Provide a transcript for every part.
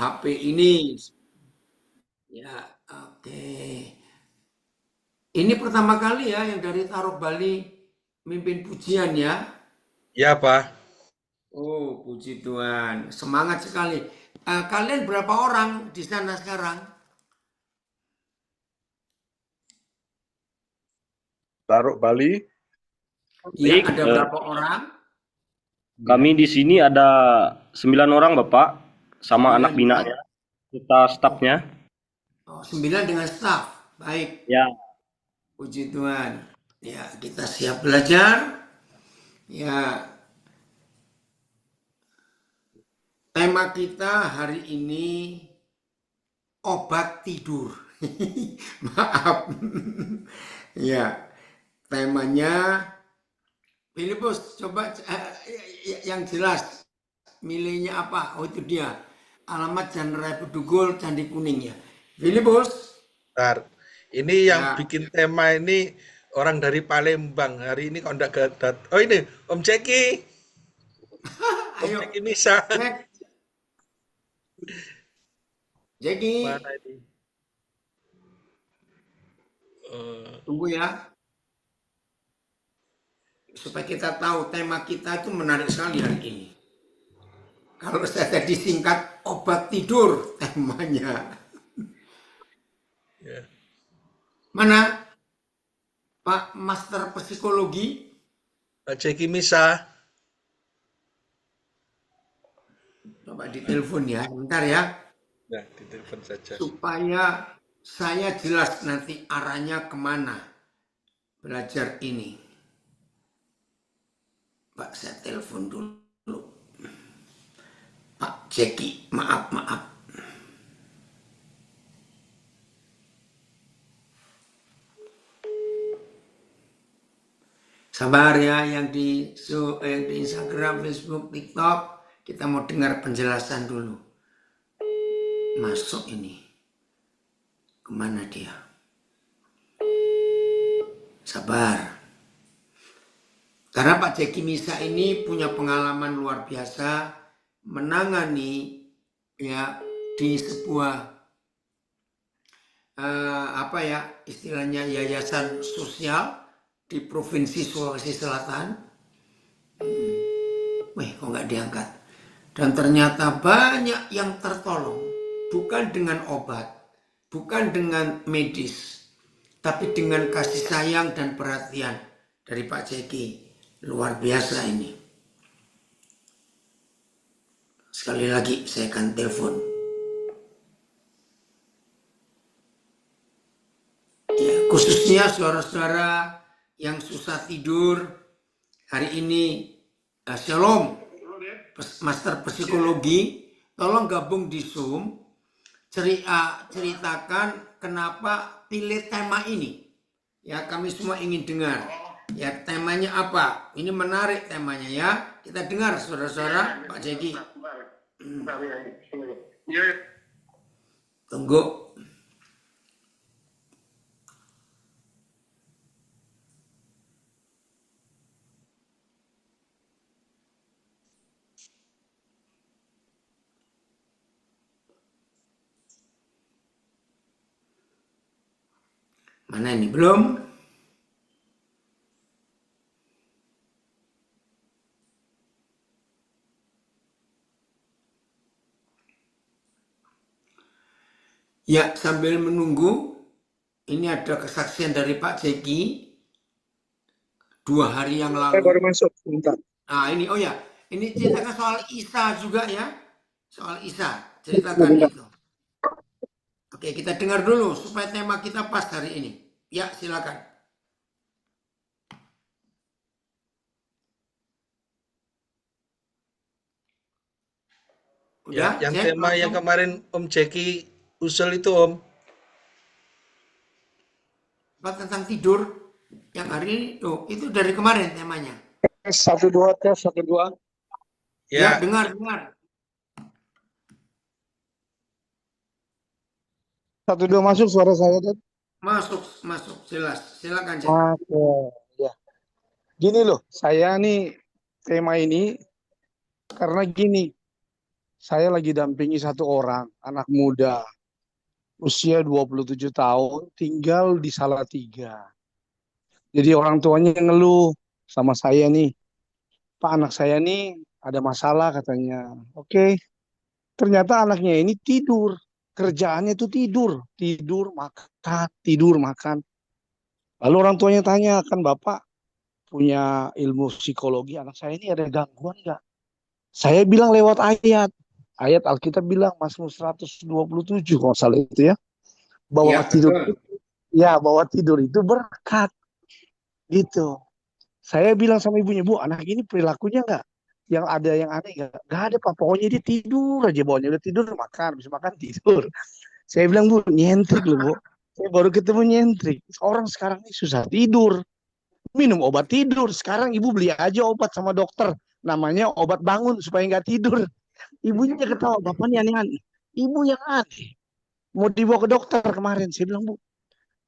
HP ini. Ya, oke. Ini pertama kali ya yang dari Tarok Bali mimpin pujian ya. Ya, Pak. Oh, puji Tuhan. Semangat sekali. Kalian berapa orang di sana sekarang? Taruh Bali. Iya, Baik, ada berapa orang? kami di sini ada 9 orang Bapak, sama anak 9 ya. binanya, serta Oh, stafnya. 9 dengan staff. Baik, Ya, puji Tuhan. Ya, kita siap belajar. Ya, tema kita hari ini obat tidur. Maaf. Ya, temanya Filipus, coba yang jelas. Milihnya apa? Oh, itu dia. Alamat Jalan Raya Bedugul, Candi Kuning ya. Filipus. Bentar. Ini yang Ya, bikin tema ini orang dari Palembang. Hari ini kok enggak gadat. Oh ini, Om Ceki. Om ayo. Ceki Misa. Cek. Jadi, Mana ini? Eh, tunggu ya. Supaya kita tahu tema kita itu menarik sekali hari ini. Kalau saya tadi singkat obat tidur temanya. ya. Mana Pak Master Psikologi? Pak Ceki Misa. Coba ditelepon ya, bentar ya. Nah, ditelepon saja. Supaya saya jelas nanti arahnya kemana belajar ini. Pak, saya telepon dulu. Pak Jeki, maaf. Sabar ya yang di Instagram, Facebook, TikTok. Kita mau dengar penjelasan dulu. Masuk ini. Kemana dia? Sabar. Karena Pak Jeki Misa ini punya pengalaman luar biasa menangani ya di sebuah istilahnya yayasan sosial di Provinsi Sulawesi Selatan. Kok nggak diangkat? Dan ternyata banyak yang tertolong, bukan dengan obat, bukan dengan medis, tapi dengan kasih sayang dan perhatian dari Pak Jeki. Luar biasa ini. Sekali lagi saya akan telepon. Ya, khususnya saudara-saudara yang susah tidur, hari ini Shalom, Master Psikologi, tolong gabung di Zoom, ceritakan kenapa pilih tema ini. Ya, kami semua ingin dengar. Ya, temanya apa? Ini menarik temanya ya. Kita dengar saudara-saudara, Pak Jeki. Tunggu. Mana ini? Belum? Ya, sambil menunggu, ini ada kesaksian dari Pak Jeki 2 hari yang Saya baru lalu. masuk, sebentar. Nah, ini oh ya, ini ceritakan soal Isa juga ya. Soal Isa, ceritakan Sebentar. itu. Oke, kita dengar dulu supaya tema kita pas hari ini. Ya, silakan. Ya, Udah, yang cek tema yang langsung. kemarin Om Ceki usul itu, Om. Apa tentang tidur yang hari ini, itu dari kemarin temanya. Tes 1 2 tes 1 2. Ya, Ya, dengar. 1 2 masuk suara saya, Dad. Masuk, jelas. Silakan, cek. Oke, ya. Gini loh, saya nih tema ini karena gini, Saya lagi dampingi satu orang, anak muda, usia 27 tahun, tinggal di Salatiga. Jadi orang tuanya ngeluh sama saya nih, Pak, anak saya nih ada masalah katanya. Oke, ternyata anaknya ini tidur. Kerjaannya itu tidur, tidur, makan. Lalu orang tuanya tanya, kan Bapak punya ilmu psikologi, anak saya ini ada gangguan nggak? Saya bilang lewat ayat. Ayat Alkitab bilang, Mazmur 127 kalau salah itu ya. Ya, Bahwa tidur, betul. bahwa tidur itu berkat. Gitu. Saya bilang sama ibunya, Bu, anak ini perilakunya nggak? Yang ada yang aneh nggak? Nggak ada, Pak. Pokoknya dia tidur aja, bawahnya udah tidur, makan. Bisa makan, tidur. Saya bilang, Bu, nyentrik loh, Bu. Saya baru ketemu nyentrik. Orang sekarang ini susah tidur. Minum obat tidur. Sekarang ibu beli aja obat sama dokter. Namanya obat bangun supaya nggak tidur. Ibunya ketawa, Bapak ini aneh-aneh. Ibu yang aneh. Mau dibawa ke dokter kemarin. Saya bilang, Bu,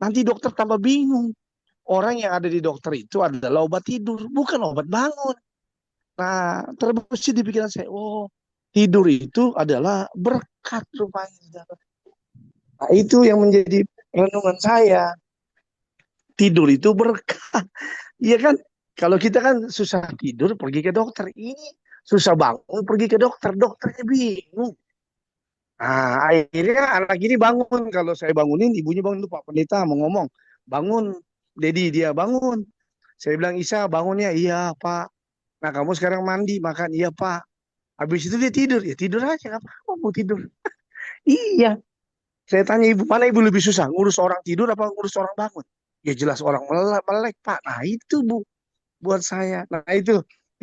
nanti dokter tambah bingung. Orang yang ada di dokter itu adalah obat tidur, bukan obat bangun. Nah, terbesit di pikiran saya, oh, tidur itu adalah berkat rupanya. Nah, itu yang menjadi renungan saya. Tidur itu berkat. Iya kan? Kalau kita kan susah tidur pergi ke dokter. Ini susah bangun pergi ke dokter. Dokternya bingung. Nah, akhirnya anak ini bangun. Kalau saya bangunin, ibunya bangun dulu, Pak Pendeta mau ngomong. Bangun, Dedi dia bangun. Saya bilang, Isa bangun ya. Iya, Pak. Nah, kamu sekarang mandi, makan. Iya, Pak. Habis itu dia tidur. Ya tidur aja. Apa mau tidur? Iya. Saya tanya ibu, mana ibu lebih susah? Ngurus orang tidur apa ngurus orang bangun? Ya jelas orang melek, Pak. Nah, itu, Bu. Buat saya. Nah,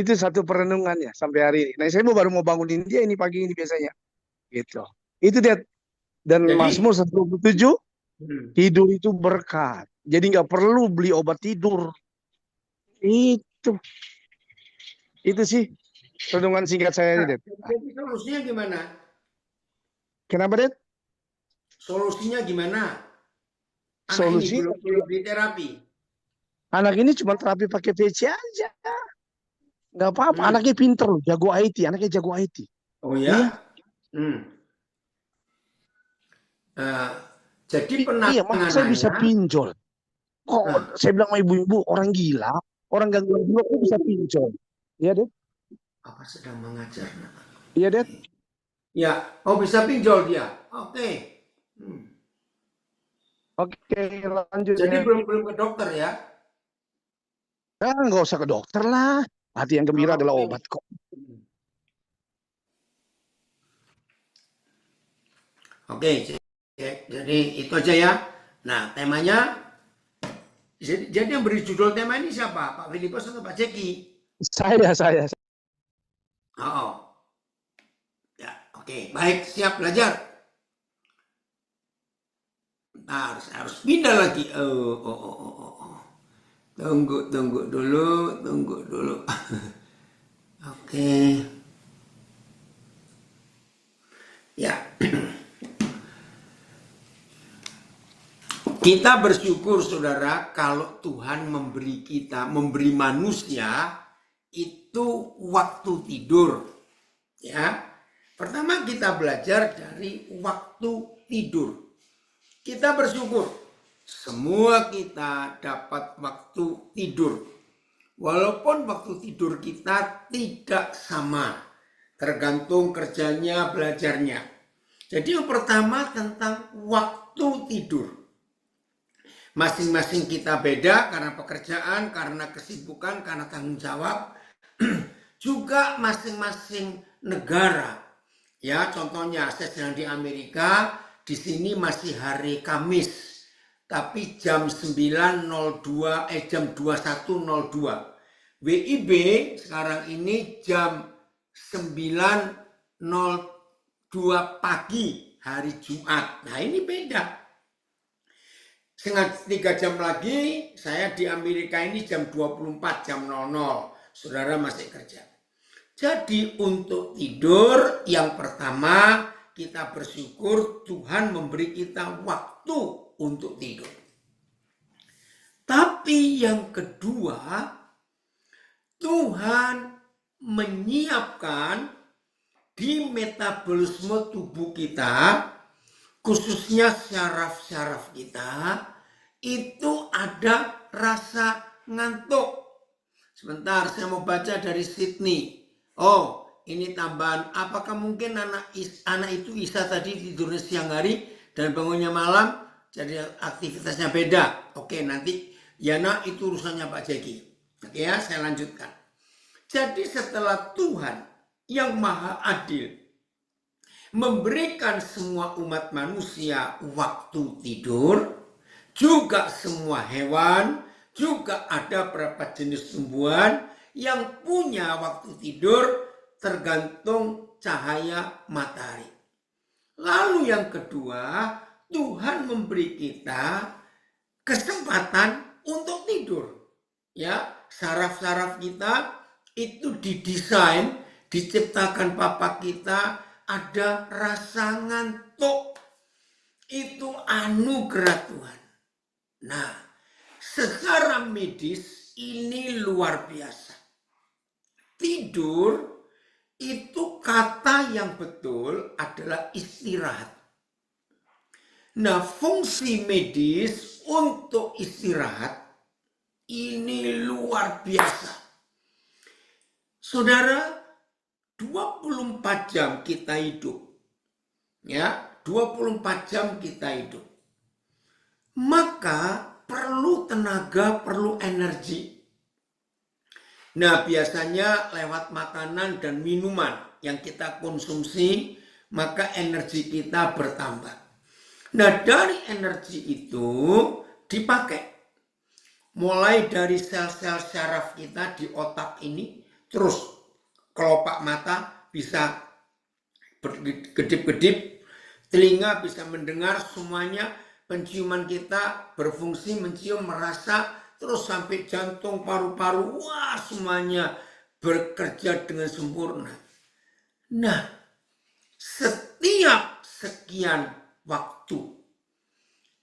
itu satu perenungannya sampai hari ini. Nah, saya baru mau bangunin dia ini pagi ini biasanya. Gitu. Itu dia. Dan Jadi, Mazmur 127, hmm, tidur itu berkat. Jadi nggak perlu beli obat tidur. Itu. Itu sih renungan singkat saya ini, nah, Dad. jadi solusinya gimana? Kenapa, Dad? Solusinya gimana? Anak ini Solusi belum belum diterapi. anak ini cuma terapi pakai PC aja. Nggak apa-apa. Hmm. Anaknya pinter loh. Jago IT. Anaknya jago IT. Oh Iya. ya. Hmm. Eh, jadi Iya. Masa bisa penanganannya, pinjol? Kok nah, saya bilang sama ibu-ibu, orang gila, orang gangguan jiwa kok bisa pinjol? Iya, Dad. apa sedang mengajar? Nak? Iya, Dad. Ya, oh bisa pinjol dia. Oke. Hmm. Oke, lanjut, Jadi Dad. belum belum ke dokter ya? Nggak usah ke dokter lah. Hati yang gembira adalah Oke. obat kok. Hmm. Oke, jadi itu aja ya. Nah, temanya, jadi yang beri judul tema ini siapa? Pak Filipus atau Pak Jeki? Saya. Oh, ya, oke, baik, siap belajar. Nah, harus pindah lagi. Oh. Tunggu dulu. Oke, ya. Kita bersyukur saudara kalau Tuhan memberi manusia itu waktu tidur. Ya, pertama kita belajar dari waktu tidur. Kita bersyukur semua kita dapat waktu tidur. Walaupun waktu tidur kita tidak sama, tergantung kerjanya, belajarnya. Jadi yang pertama tentang waktu tidur. Masing-masing kita beda karena pekerjaan, karena kesibukan, karena tanggung jawab. Juga masing-masing negara. Ya, contohnya saya sedang di Amerika, di sini masih hari Kamis. Tapi jam 9.02 jam 21.02. WIB sekarang ini jam 9.02 pagi hari Jumat. Nah, ini beda. Setengah 3 jam lagi saya di Amerika ini jam 24 jam 00. Saudara masih kerja. Jadi untuk tidur yang pertama kita bersyukur Tuhan memberi kita waktu untuk tidur. Tapi yang kedua, Tuhan menyiapkan di metabolisme tubuh kita, khususnya syaraf-syaraf kita, itu ada rasa ngantuk. Sebentar, saya mau baca dari Sydney. Oh, ini tambahan. Apakah mungkin anak itu Isa tadi tidurnya siang hari dan bangunnya malam, jadi aktivitasnya beda? Oke, nanti Yana itu urusannya Pak Jeki. Oke ya, saya lanjutkan. Jadi setelah Tuhan yang maha adil memberikan semua umat manusia waktu tidur, juga semua hewan, juga ada beberapa jenis tumbuhan yang punya waktu tidur tergantung cahaya matahari. Lalu yang kedua, Tuhan memberi kita kesempatan untuk tidur. Ya, saraf-saraf kita itu didesain, diciptakan Papa kita ada rasa ngantuk. Itu anugerah Tuhan. Nah, secara medis ini luar biasa. Tidur itu kata yang betul adalah istirahat. Nah, fungsi medis untuk istirahat ini luar biasa. Saudara, 24 jam kita hidup. Ya, 24 jam kita hidup. Maka perlu tenaga, perlu energi. Nah, biasanya lewat makanan dan minuman yang kita konsumsi, maka energi kita bertambah. Nah, dari energi itu dipakai. Mulai dari sel-sel syaraf kita di otak ini, terus kelopak mata bisa berkedip-kedip, telinga bisa mendengar semuanya, penciuman kita berfungsi mencium, merasa, terus sampai jantung, paru-paru, wah semuanya bekerja dengan sempurna. Nah, setiap sekian waktu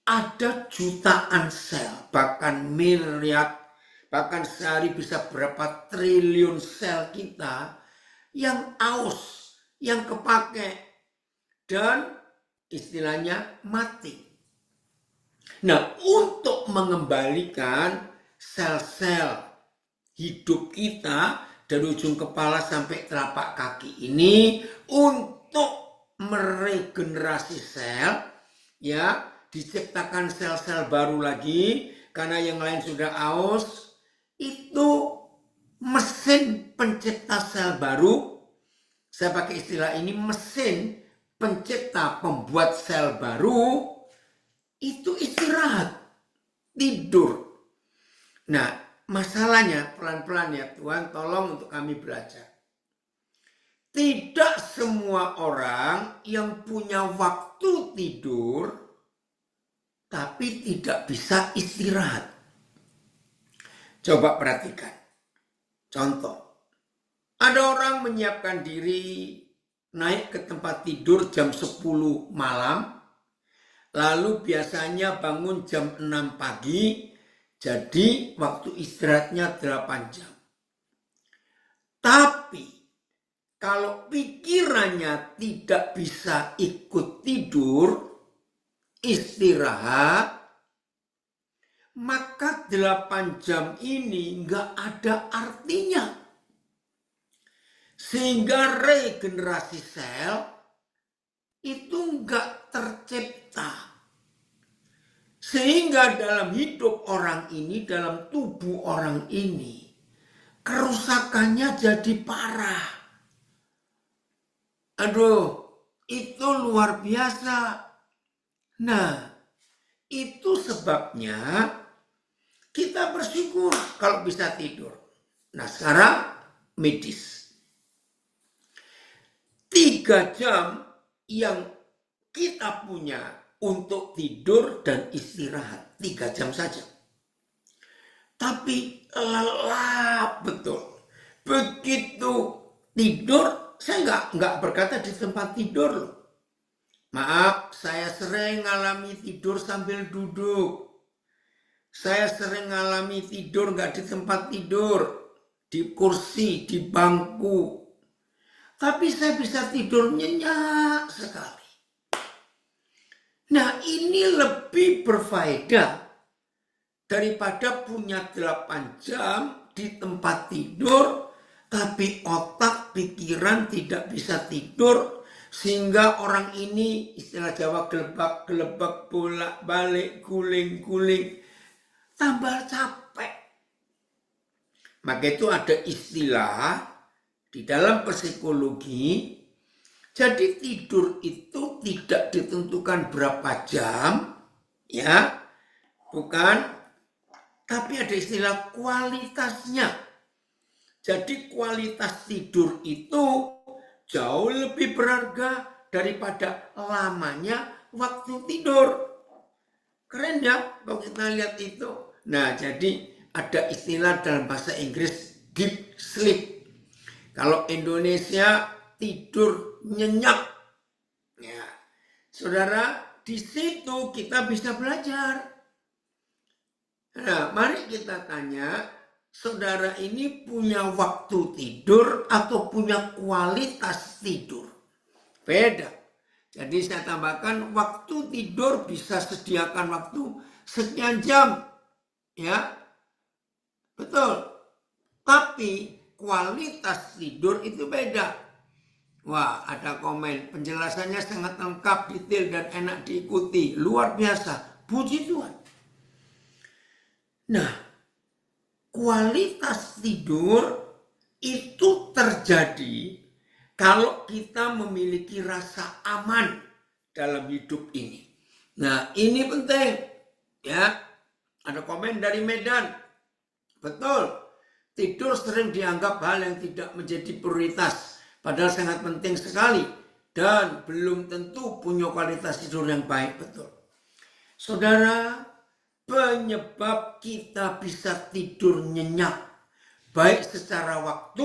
ada jutaan sel, bahkan miliar, bahkan sehari bisa berapa triliun sel kita yang aus, yang kepake, dan istilahnya mati. Nah, untuk mengembalikan sel-sel hidup kita dari ujung kepala sampai telapak kaki ini untuk meregenerasi sel, ya, diciptakan sel-sel baru lagi karena yang lain sudah aus. Itu mesin pencipta sel baru. Saya pakai istilah ini, mesin pencipta pembuat sel baru itu istirahat, tidur. Nah, masalahnya pelan-pelan ya, Tuhan tolong untuk kami belajar. Tidak semua orang yang punya waktu tidur tapi tidak bisa istirahat. Coba perhatikan. Contoh, ada orang menyiapkan diri naik ke tempat tidur jam 10 malam, lalu biasanya bangun jam 6 pagi, jadi waktu istirahatnya 8 jam. Tapi kalau pikirannya tidak bisa ikut tidur, istirahat, maka 8 jam ini nggak ada artinya. Sehingga regenerasi sel itu nggak tercipta. Sehingga dalam hidup orang ini, dalam tubuh orang ini, kerusakannya jadi parah. Aduh, itu luar biasa. Nah, itu sebabnya kita bersyukur kalau bisa tidur. Nah, sekarang medis. 3 jam yang kita punya untuk tidur dan istirahat. 3 jam saja. Tapi lelah betul. Begitu tidur, saya nggak berkata di tempat tidur loh. Maaf, saya sering ngalami tidur sambil duduk. Saya sering ngalami tidur nggak di tempat tidur, di kursi, di bangku. tapi saya bisa tidur nyenyak sekali. Nah, ini lebih berfaedah daripada punya 8 jam di tempat tidur, tapi otak, pikiran tidak bisa tidur, sehingga orang ini istilah Jawa gelebak-gelebak, bolak-balik, guling-guling, tambah capek. Maka itu ada istilah di dalam psikologi, jadi tidur itu tidak ditentukan berapa jam, ya, bukan, tapi ada istilah kualitasnya. Jadi kualitas tidur itu jauh lebih berharga daripada lamanya waktu tidur. Keren ya kalau kita lihat itu. Nah, jadi ada istilah dalam bahasa Inggris deep sleep. Kalau Indonesia tidur nyenyak. Ya, saudara, di situ kita bisa belajar. Nah, mari kita tanya, saudara ini punya waktu tidur atau punya kualitas tidur? Beda. Jadi saya tambahkan, waktu tidur bisa sediakan waktu sekian jam. Ya, betul. Tapi kualitas tidur itu beda. Wah, ada komen, penjelasannya sangat lengkap, detail, dan enak diikuti. Luar biasa, puji Tuhan. Nah, kualitas tidur itu terjadi kalau kita memiliki rasa aman dalam hidup ini. Nah, ini penting. Ya, ada komen dari Medan. Betul, tidur sering dianggap hal yang tidak menjadi prioritas. Padahal sangat penting sekali. Dan belum tentu punya kualitas tidur yang baik. Betul. Saudara, penyebab kita bisa tidur nyenyak, baik secara waktu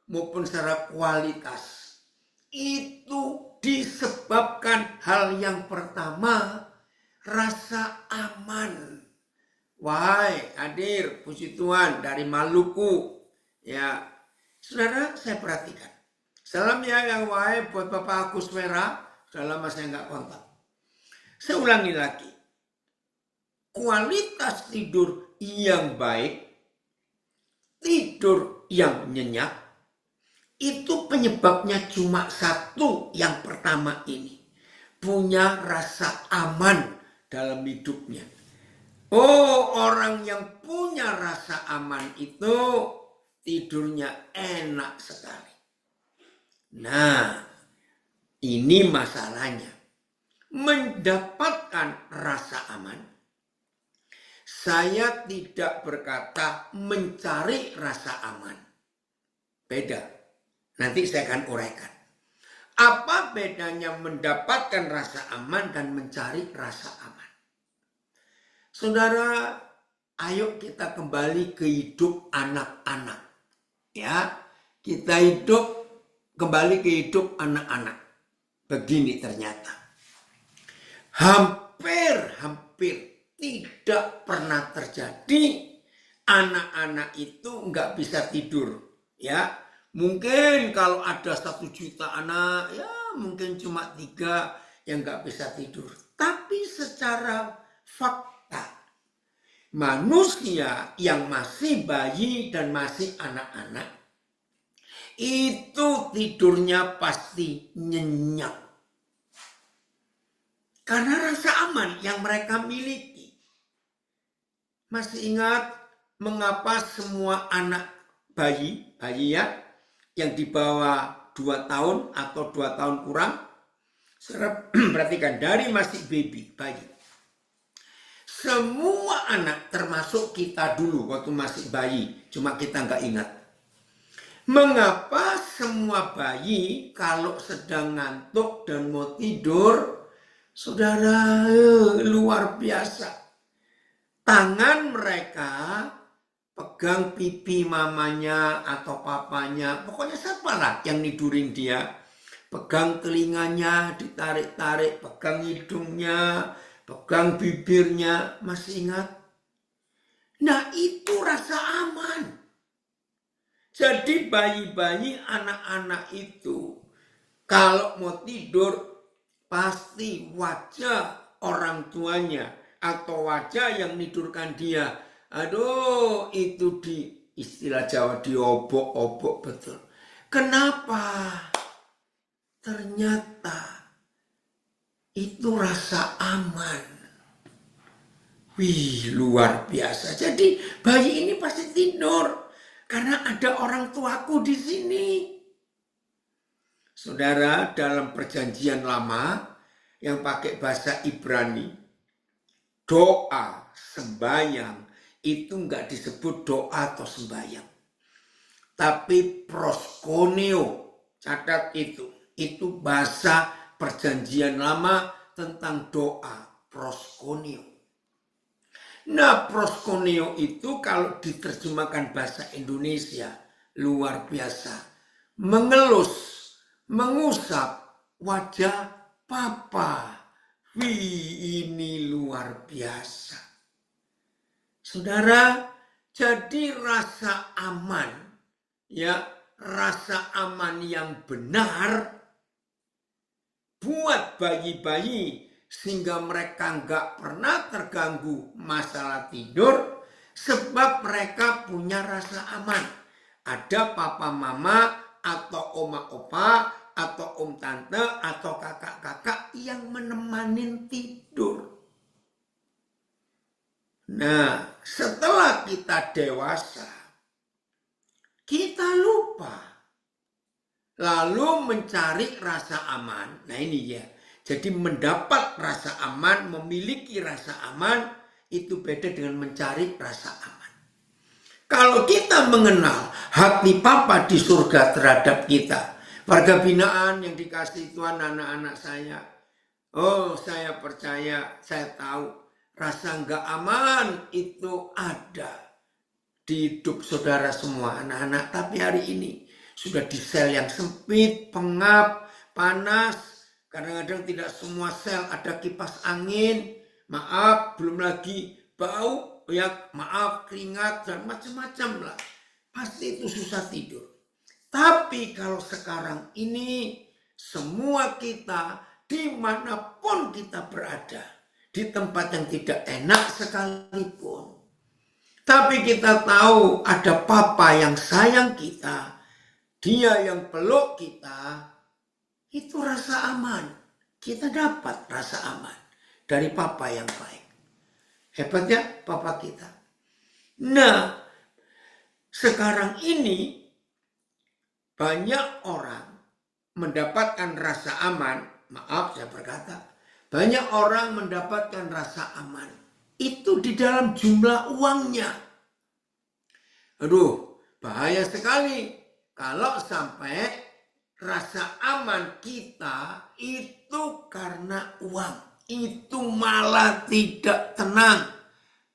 maupun secara kualitas, itu disebabkan hal yang pertama, rasa aman. Wahai hadir, puji Tuhan dari Maluku. Ya, saudara, saya perhatikan. Salam ya yang wahai buat Bapak Agus Vera. Sudah lama saya nggak kontak. Saya ulangi lagi. Kualitas tidur yang baik, tidur yang nyenyak, itu penyebabnya cuma satu, yang pertama ini. Punya rasa aman dalam hidupnya. Oh, orang yang punya rasa aman itu tidurnya enak sekali. Nah, ini masalahnya. Mendapatkan rasa aman. Saya tidak berkata mencari rasa aman. Beda. Nanti saya akan uraikan. Apa bedanya mendapatkan rasa aman dan mencari rasa aman? Saudara, ayo kita kembali ke hidup anak-anak. Ya, kita kembali ke hidup anak-anak. Begini ternyata. Hampir tidak pernah terjadi anak-anak itu nggak bisa tidur. Ya, mungkin kalau ada 1 juta anak, ya mungkin cuma 3 yang nggak bisa tidur. Tapi secara fakta, manusia yang masih bayi dan masih anak-anak, itu tidurnya pasti nyenyak. Karena rasa aman yang mereka miliki. Masih ingat mengapa semua anak bayi ya, yang di bawah 2 tahun atau 2 tahun kurang, perhatikan, dari masih bayi, semua anak termasuk kita dulu waktu masih bayi, cuma kita nggak ingat. Mengapa semua bayi kalau sedang ngantuk dan mau tidur, saudara, luar biasa. Tangan mereka pegang pipi mamanya atau papanya, pokoknya siapalah yang nidurin dia. Pegang telinganya, ditarik-tarik, pegang hidungnya, pegang bibirnya, masih ingat? Nah, itu rasa aman. Jadi bayi-bayi anak-anak itu kalau mau tidur pasti wajah orang tuanya atau wajah yang nidurkan dia. Aduh, itu istilah Jawa diobok-obok betul. Kenapa? Ternyata itu rasa aman. Wih, luar biasa. Jadi bayi ini pasti tidur karena ada orang tuaku di sini. Saudara, dalam perjanjian lama yang pakai bahasa Ibrani, doa, sembahyang itu enggak disebut doa atau sembahyang. Tapi proskuneo, catat itu. Itu bahasa perjanjian lama tentang doa, proskuneo. Nah, proskuneo itu kalau diterjemahkan bahasa Indonesia, luar biasa. Mengelus, mengusap wajah papa. Wih, ini luar biasa. Saudara, jadi rasa aman, ya, rasa aman yang benar buat bayi-bayi sehingga mereka nggak pernah terganggu masalah tidur sebab mereka punya rasa aman. Ada papa mama atau oma opa atau om tante atau kakak-kakak yang menemani tidur. Nah, setelah kita dewasa, kita lupa. Lalu mencari rasa aman. Nah ini ya. Jadi mendapat rasa aman, memiliki rasa aman, itu beda dengan mencari rasa aman. Kalau kita mengenal hati Papa di surga terhadap kita, warga binaan yang dikasih Tuhan anak-anak saya, oh saya percaya, saya tahu rasa nggak aman itu ada di hidup saudara semua anak-anak. Tapi hari ini sudah di sel yang sempit, pengap, panas. Kadang-kadang tidak semua sel ada kipas angin. Maaf, belum lagi bau, ya maaf, keringat dan macam-macam lah. Pasti itu susah tidur. Tapi kalau sekarang ini semua kita dimanapun kita berada, di tempat yang tidak enak sekalipun, tapi kita tahu ada Papa yang sayang kita, Dia yang peluk kita, itu rasa aman. Kita dapat rasa aman dari Papa yang baik. Hebatnya Papa kita. Nah, sekarang ini banyak orang mendapatkan rasa aman. Maaf saya berkata, banyak orang mendapatkan rasa aman. Itu di dalam jumlah uangnya. Aduh, bahaya sekali kalau sampai rasa aman kita itu karena uang. Itu malah tidak tenang.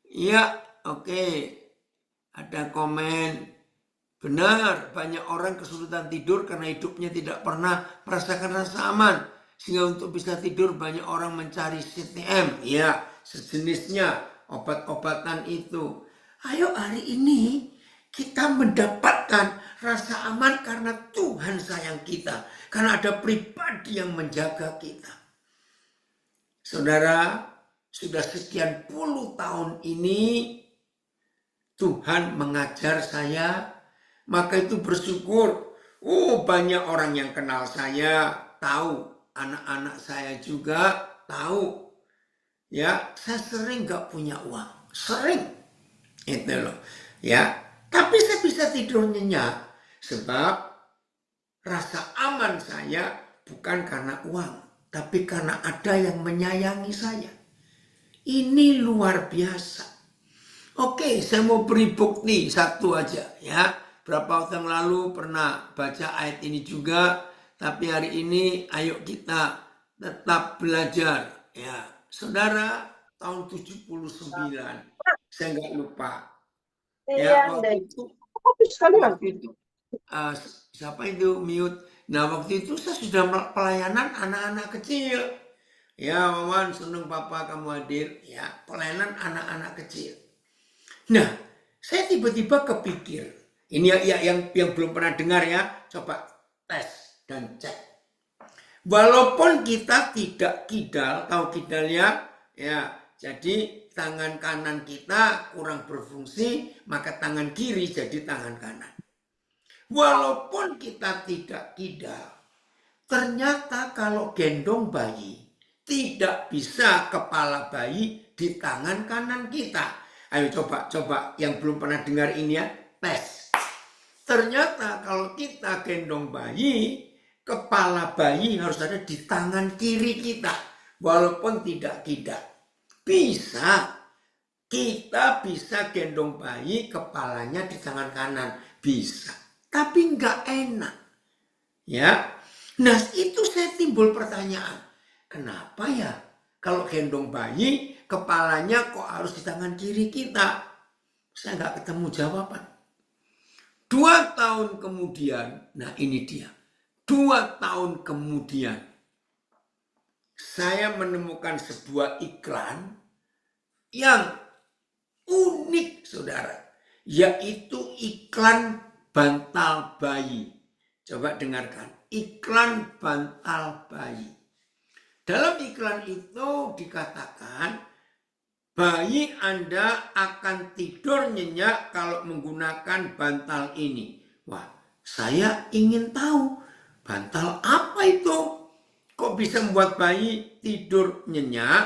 Ya, oke. Ada komen. Benar, banyak orang kesulitan tidur karena hidupnya tidak pernah merasakan rasa aman. Sehingga untuk bisa tidur banyak orang mencari CTM. Ya, sejenisnya obat-obatan itu. Ayo hari ini kita mendapatkan rasa aman karena Tuhan sayang kita. Karena ada pribadi yang menjaga kita. Saudara, sudah sekian puluh tahun ini Tuhan mengajar saya. Maka itu bersyukur. Banyak orang yang kenal saya, tahu. Anak-anak saya juga tahu. Ya, saya sering gak punya uang. Sering. Itu loh. Ya, tapi saya bisa tidur nyenyak. Sebab rasa aman saya bukan karena uang. Tapi karena ada yang menyayangi saya. Ini luar biasa. Oke, saya mau beri bukti satu aja ya. Berapa waktu yang lalu pernah baca ayat ini juga. Tapi hari ini ayo kita tetap belajar. Ya, saudara, tahun 79. Saya nggak lupa. Ya, waktu itu siapa itu mute. Nah, waktu itu saya sudah pelayanan anak-anak kecil. Ya, Wawan, seneng Papa kamu hadir. Ya, pelayanan anak-anak kecil. Nah, saya tiba-tiba kepikir. Ini yang belum pernah dengar ya, coba tes dan cek. Walaupun kita tidak kidal, tahu kidal ya, jadi tangan kanan kita kurang berfungsi, maka tangan kiri jadi tangan kanan. Walaupun kita tidak kidal, ternyata kalau gendong bayi, tidak bisa kepala bayi di tangan kanan kita. Ayo coba yang belum pernah dengar ini ya, tes. Ternyata kalau kita gendong bayi, kepala bayi harus ada di tangan kiri kita. Walaupun tidak bisa. Kita bisa gendong bayi, kepalanya di tangan kanan. Bisa. Tapi nggak enak. Ya. Nah itu saya timbul pertanyaan. Kenapa ya kalau gendong bayi, kepalanya kok harus di tangan kiri kita? Saya nggak ketemu jawaban. 2 tahun kemudian, nah ini dia. 2 tahun kemudian, saya menemukan sebuah iklan yang unik, saudara. Yaitu iklan bantal bayi. Coba dengarkan, iklan bantal bayi. Dalam iklan itu dikatakan, bayi Anda akan tidur nyenyak kalau menggunakan bantal ini. Wah, saya ingin tahu bantal apa itu? Kok bisa membuat bayi tidur nyenyak?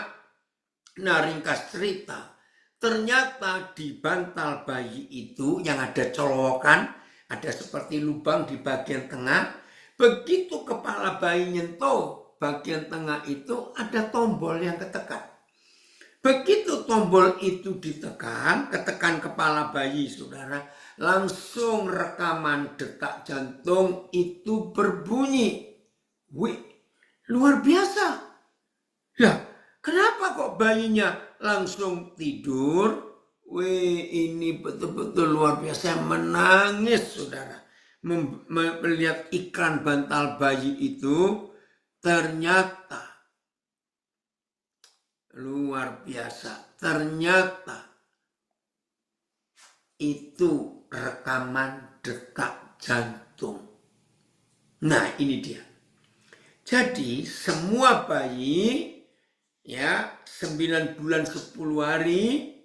Nah, ringkas cerita. Ternyata di bantal bayi itu yang ada colokan, ada seperti lubang di bagian tengah. Begitu kepala bayi nyentuh bagian tengah itu ada tombol yang ketekan. Begitu tombol itu ditekan, ketekan kepala bayi, saudara, langsung rekaman detak jantung itu berbunyi. Wih, luar biasa. Ya, kenapa kok bayinya langsung tidur? Wih, ini betul-betul luar biasa. Menangis, saudara. Melihat iklan bantal bayi itu, ternyata luar biasa. Ternyata itu rekaman detak jantung. Nah, ini dia. Jadi semua bayi ya 9 bulan 10 hari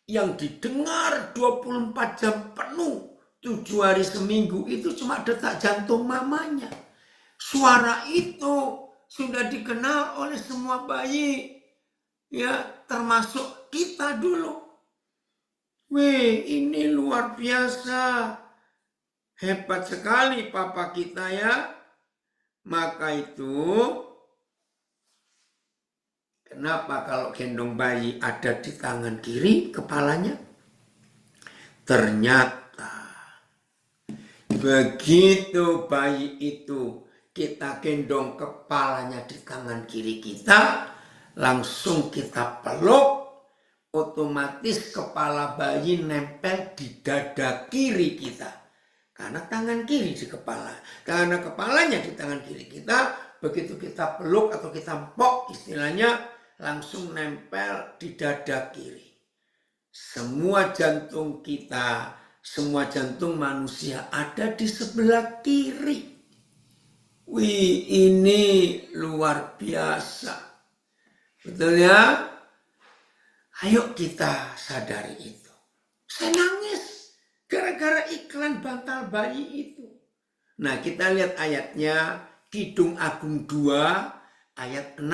yang didengar 24 jam penuh 7 hari seminggu itu cuma detak jantung mamanya. Suara itu sudah dikenal oleh semua bayi. Ya, termasuk kita dulu. Wih, ini luar biasa. Hebat sekali papa kita ya. Maka itu, kenapa kalau gendong bayi ada di tangan kiri kepalanya? Ternyata, begitu bayi itu kita gendong kepalanya di tangan kiri kita, langsung kita peluk, otomatis kepala bayi nempel di dada kiri kita. Karena tangan kiri di kepala. Karena kepalanya di tangan kiri kita, begitu kita peluk atau kita empok istilahnya, langsung nempel di dada kiri. Semua jantung kita, semua jantung manusia ada di sebelah kiri. Wih, ini luar biasa. Betul ya? Ayo kita sadari itu. Saya nangis gara-gara iklan bantal bayi itu. Nah, kita lihat ayatnya, Kidung Agung 2 ayat 6.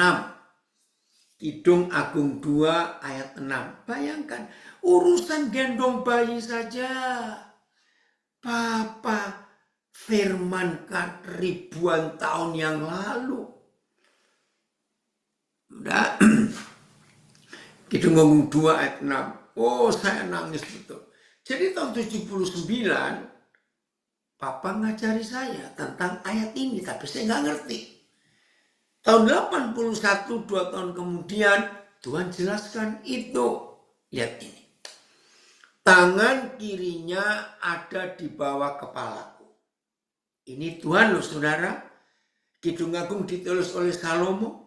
Kidung Agung 2 ayat 6. Bayangkan, urusan gendong bayi saja Papa firmankan ribuan tahun yang lalu. Udah. Kidung Agung 2 ayat 6. Oh, saya nangis betul. Jadi tahun 79, Papa ngajari saya tentang ayat ini, tapi saya nggak ngerti. Tahun 81, 2 tahun kemudian, Tuhan jelaskan itu. Lihat ini. Tangan kirinya ada di bawah kepalaku. Ini Tuhan loh, saudara. Kidung Agung ditulis oleh Salomo.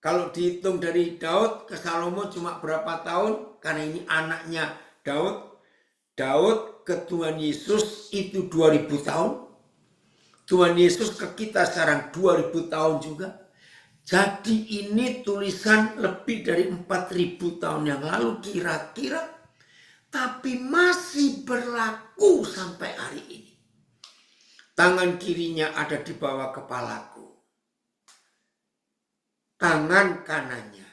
Kalau dihitung dari Daud ke Salomo cuma berapa tahun? Karena ini anaknya Daud. Daud ke Tuhan Yesus itu 2000 tahun. Tuhan Yesus ke kita sekarang 2000 tahun juga. Jadi ini tulisan lebih dari 4000 tahun yang lalu kira-kira. Tapi masih berlaku sampai hari ini. Tangan kirinya ada di bawah kepalaku. Tangan kanannya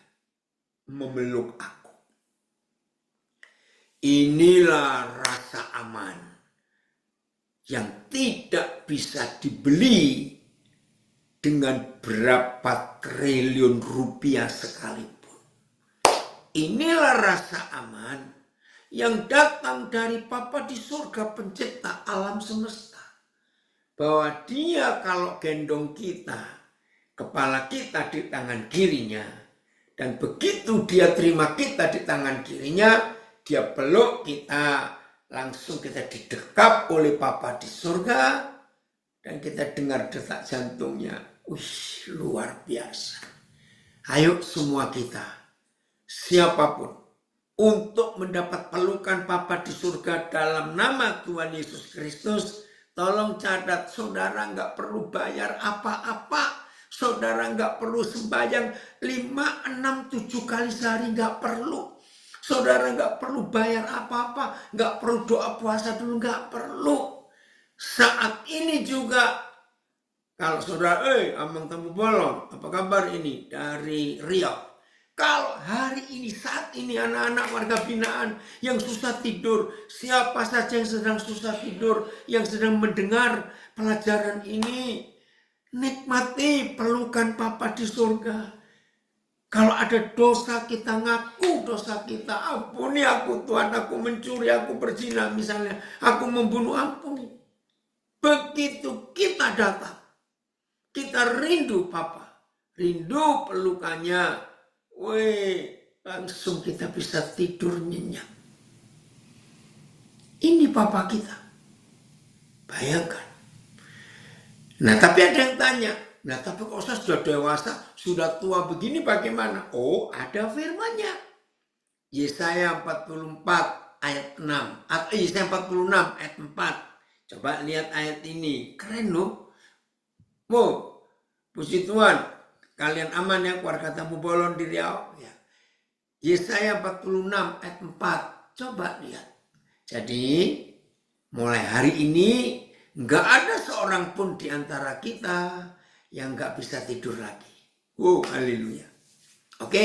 memeluk aku. Inilah rasa aman yang tidak bisa dibeli dengan berapa triliun rupiah sekalipun. Inilah rasa aman yang datang dari Bapa di surga, pencipta alam semesta. Bahwa dia kalau gendong kita, kepala kita di tangan kirinya, dan begitu dia terima kita di tangan kirinya, dia peluk kita, langsung kita didekap oleh Bapa di surga, dan kita dengar detak jantungnya. Luar biasa. Ayo semua kita, siapapun, untuk mendapat pelukan Bapa di surga dalam nama Tuhan Yesus Kristus, tolong catat, saudara nggak perlu bayar apa-apa. Saudara nggak perlu sembahyang 5, 6, 7 kali sehari, nggak perlu. Saudara nggak perlu bayar apa-apa, nggak perlu doa puasa dulu, nggak perlu. Saat ini juga, kalau saudara, Amang Tampu Bolon, apa kabar ini? Dari Riau. Kalau hari ini, saat ini anak-anak warga binaan yang susah tidur, siapa saja yang sedang susah tidur, yang sedang mendengar pelajaran ini, nikmati pelukan Bapa di surga. Kalau ada dosa, kita ngaku dosa kita. Ampuni aku Tuhan, aku mencuri, aku berzina misalnya. Aku membunuh, ampuni. Begitu kita datang, kita rindu Bapa, rindu pelukannya. Langsung kita bisa tidur nyenyak. Ini Bapa kita. Bayangkan. Nah, tapi ada yang tanya, nah tapi kok saya sudah dewasa, sudah tua begini bagaimana? Oh, ada firman-Nya. Yesaya 44 ayat 6. Atau Yesaya 46 ayat 4. Coba lihat ayat ini. Keren loh. Puji Tuhan. Kalian aman ya, keluarga Tampu Bolon di Riau? Ya. Yesaya 46 ayat 4. Coba lihat. Jadi, mulai hari ini, nggak ada seorang pun di antara kita yang nggak bisa tidur lagi. Haleluya. Oke,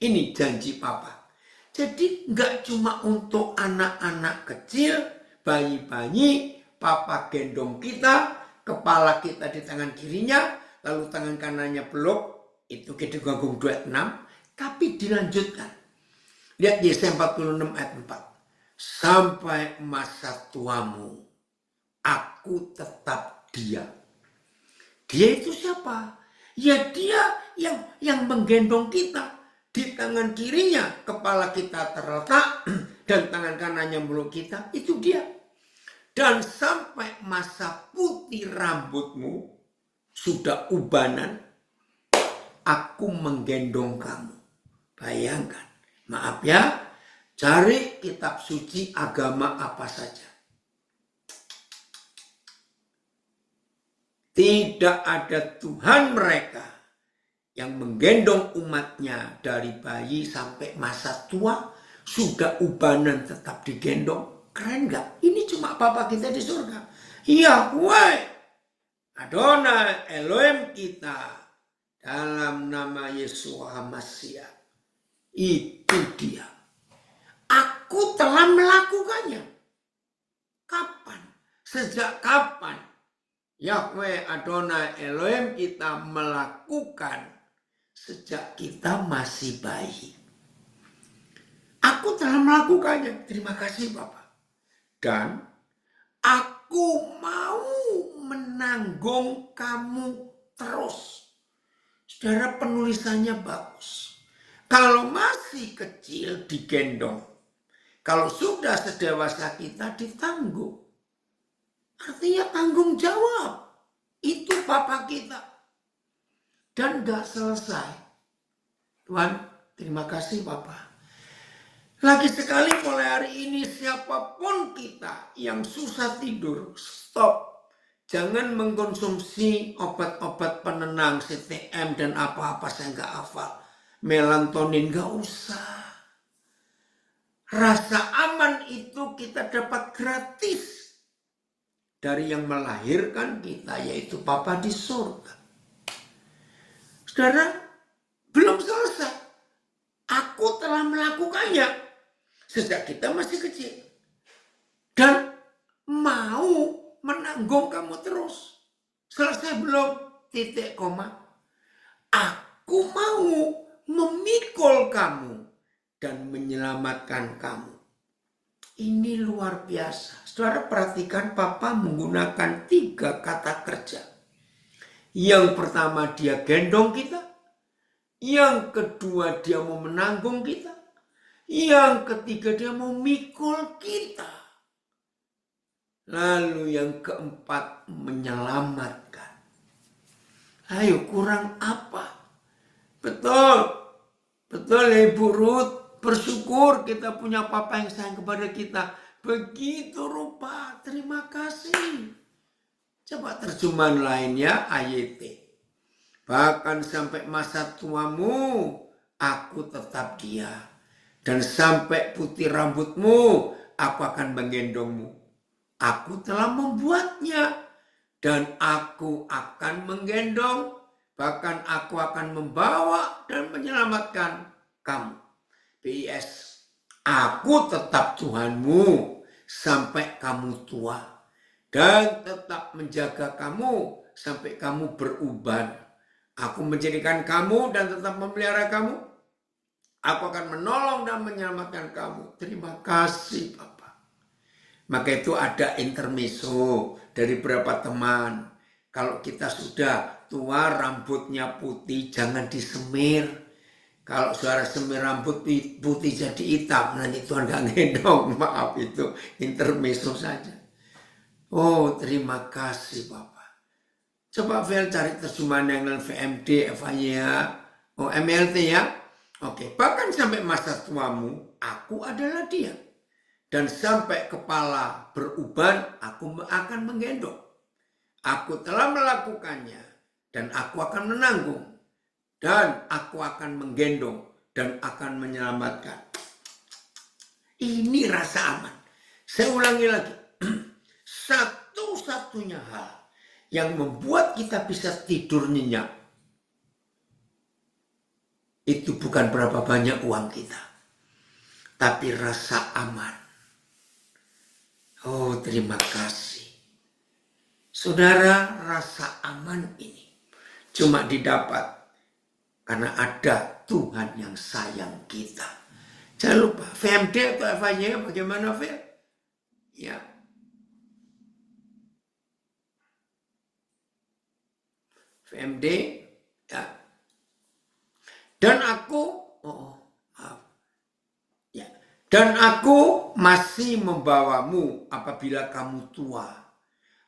ini janji Papa. Jadi nggak cuma untuk anak-anak kecil, bayi-bayi, Papa gendong kita, kepala kita di tangan kirinya, lalu tangan kanannya peluk, itu Gede Ganggung 26, tapi dilanjutkan. Lihat Yesaya 46 ayat 4. Sampai masa tuamu, aku tetap dia. Dia itu siapa? Ya dia yang menggendong kita. Di tangan kirinya kepala kita terletak dan tangan kanannya meluk kita. Itu dia. Dan sampai masa putih rambutmu sudah ubanan, aku menggendong kamu. Bayangkan. Maaf ya. Cari kitab suci agama apa saja. Tidak ada Tuhan mereka yang menggendong umatnya dari bayi sampai masa tua, sudah ubanan tetap digendong. Keren gak? Ini cuma Bapa kita di surga. Yahweh, Adonai, Elohim kita, dalam nama Yesus HaMashiach. Itu dia. Aku telah melakukannya. Kapan? Sejak kapan? Yahweh Adonai Elohim kita melakukan sejak kita masih bayi. Aku telah melakukannya. Terima kasih Bapak. Dan aku mau menanggung kamu terus. Saudara, penulisannya bagus. Kalau masih kecil digendong. Kalau sudah sedewasa kita ditanggung. Artinya tanggung jawab. Itu Bapa kita. Dan gak selesai. Tuhan, terima kasih Bapak. Lagi sekali mulai hari ini siapapun kita yang susah tidur, stop. Jangan mengkonsumsi obat-obat penenang, CTM dan apa-apa saya nggak hafal. Melatonin nggak usah. Rasa aman itu kita dapat gratis dari yang melahirkan kita, yaitu Bapa di surga. Saudara, belum selesai. Aku telah melakukannya sejak kita masih kecil. Dan mau menanggung kamu terus. Selesai belum? Titik koma. Aku mau memikul kamu dan menyelamatkan kamu. Ini luar biasa. Saudara perhatikan Papa menggunakan 3 kata kerja. Yang pertama dia gendong kita. Yang kedua dia mau menanggung kita. Yang ketiga dia mau mikul kita. Lalu yang keempat menyelamatkan. Ayo kurang apa? Betul. Betul ya Ibu Ruth. Bersyukur kita punya Papa yang sayang kepada kita. Begitu rupa. Terima kasih. Coba terjemahan lainnya AYT. Bahkan sampai masa tuamu aku tetap dia. Dan sampai putih rambutmu aku akan menggendongmu. Aku telah membuatnya. Dan aku akan menggendong. Bahkan aku akan membawa dan menyelamatkan kamu. PS. Aku tetap Tuhanmu sampai kamu tua. Dan tetap menjaga kamu sampai kamu beruban. Aku menjadikan kamu dan tetap memelihara kamu. Aku akan menolong dan menyelamatkan kamu. Terima kasih Bapak. Maka itu ada intermezzo dari beberapa teman. Kalau kita sudah tua rambutnya putih jangan disemir. Kalau saudara semir rambut putih jadi hitam nanti Tuhan gak ngendong. Maaf itu intermezzo saja. Oh terima kasih Bapak. Coba Vel cari terjemahan yang dalam VMD, FAY ya. Oh MLT ya. Oke, bahkan sampai masa tuamu, aku adalah dia. Dan sampai kepala beruban, aku akan menggendong. Aku telah melakukannya, dan aku akan menanggung. Dan aku akan menggendong, dan akan menyelamatkan. Ini rasa aman. Saya ulangi lagi. Satu-satunya hal yang membuat kita bisa tidur nyenyak, itu bukan berapa banyak uang kita, tapi rasa aman. Oh terima kasih. Saudara, rasa aman ini cuma didapat karena ada Tuhan yang sayang kita. Jangan lupa, VMD atau FAY bagaimana Phil? Ya. VMD, ya. Dan aku, ya. Dan aku masih membawamu apabila kamu tua.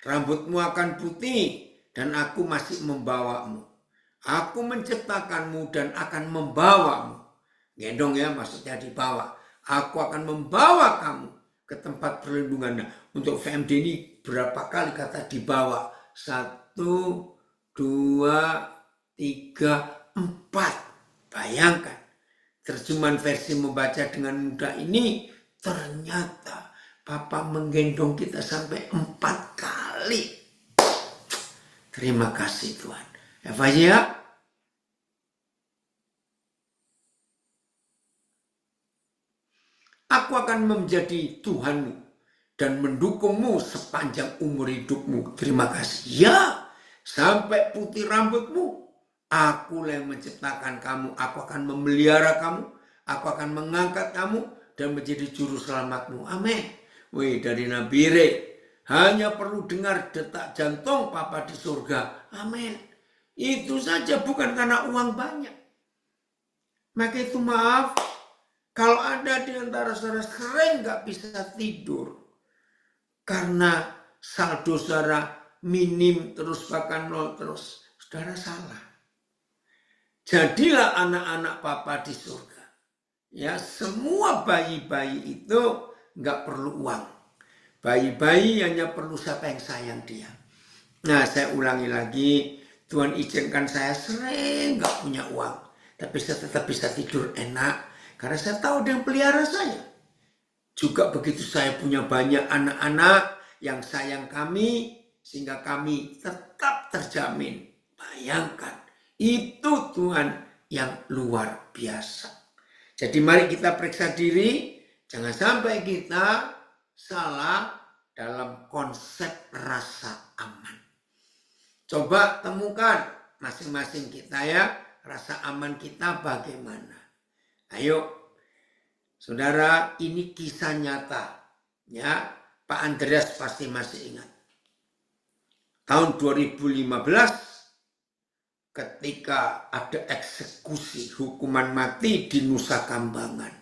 Rambutmu akan putih dan aku masih membawamu. Aku menciptakanmu dan akan membawamu. Gendong ya maksudnya dibawa. Aku akan membawa kamu ke tempat perlindungan. Nah, untuk VMD ini berapa kali kata dibawa? 1, 2, 3, 4. Bayangkan. Terjemahan versi membaca dengan mudah ini ternyata Papa menggendong kita sampai 4 kali. Terima kasih Tuhan. Eva ya. Aku akan menjadi Tuhanmu dan mendukungmu sepanjang umur hidupmu. Terima kasih. Ya, sampai putih rambutmu. Aku yang menciptakan kamu. Aku akan memelihara kamu. Aku akan mengangkat kamu dan menjadi juru selamatmu. Amin. Wih, dari Nabi Re. Hanya perlu dengar detak jantung Papa di surga. Amin. Itu saja bukan karena uang banyak. Maka itu maaf. Kalau ada di antara saudara sering gak bisa tidur. Karena saldo saudara minim terus bahkan nol terus. Saudara salah. Jadilah anak-anak Papa di surga. Ya, semua bayi-bayi itu nggak perlu uang. Bayi-bayi hanya perlu siapa yang sayang dia. Nah, saya ulangi lagi, Tuhan izinkan saya sering nggak punya uang, tapi saya tetap bisa tidur enak karena saya tahu dia yang pelihara saya. Juga begitu saya punya banyak anak-anak yang sayang kami, sehingga kami tetap terjamin. Bayangkan, itu Tuhan yang luar biasa. Jadi mari kita periksa diri, jangan sampai kita salah dalam konsep rasa aman. Coba temukan masing-masing kita ya, rasa aman kita bagaimana. Ayo, saudara, ini kisah nyata. Ya, Pak Andreas pasti masih ingat. Tahun 2015, ketika ada eksekusi hukuman mati di Nusa Kambangan.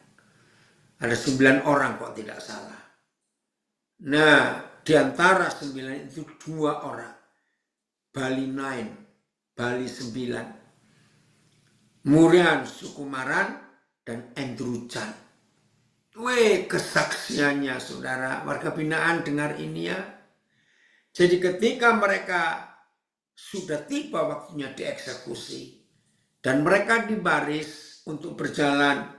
Ada 9 orang kok tidak salah. Nah, di antara 9 itu 2 orang. Bali 9, Bali 9. Murian Sukumaran dan Andrew Chan. Kesaksiannya saudara, warga binaan dengar ini ya. Jadi ketika mereka sudah tiba waktunya dieksekusi dan mereka dibaris untuk berjalan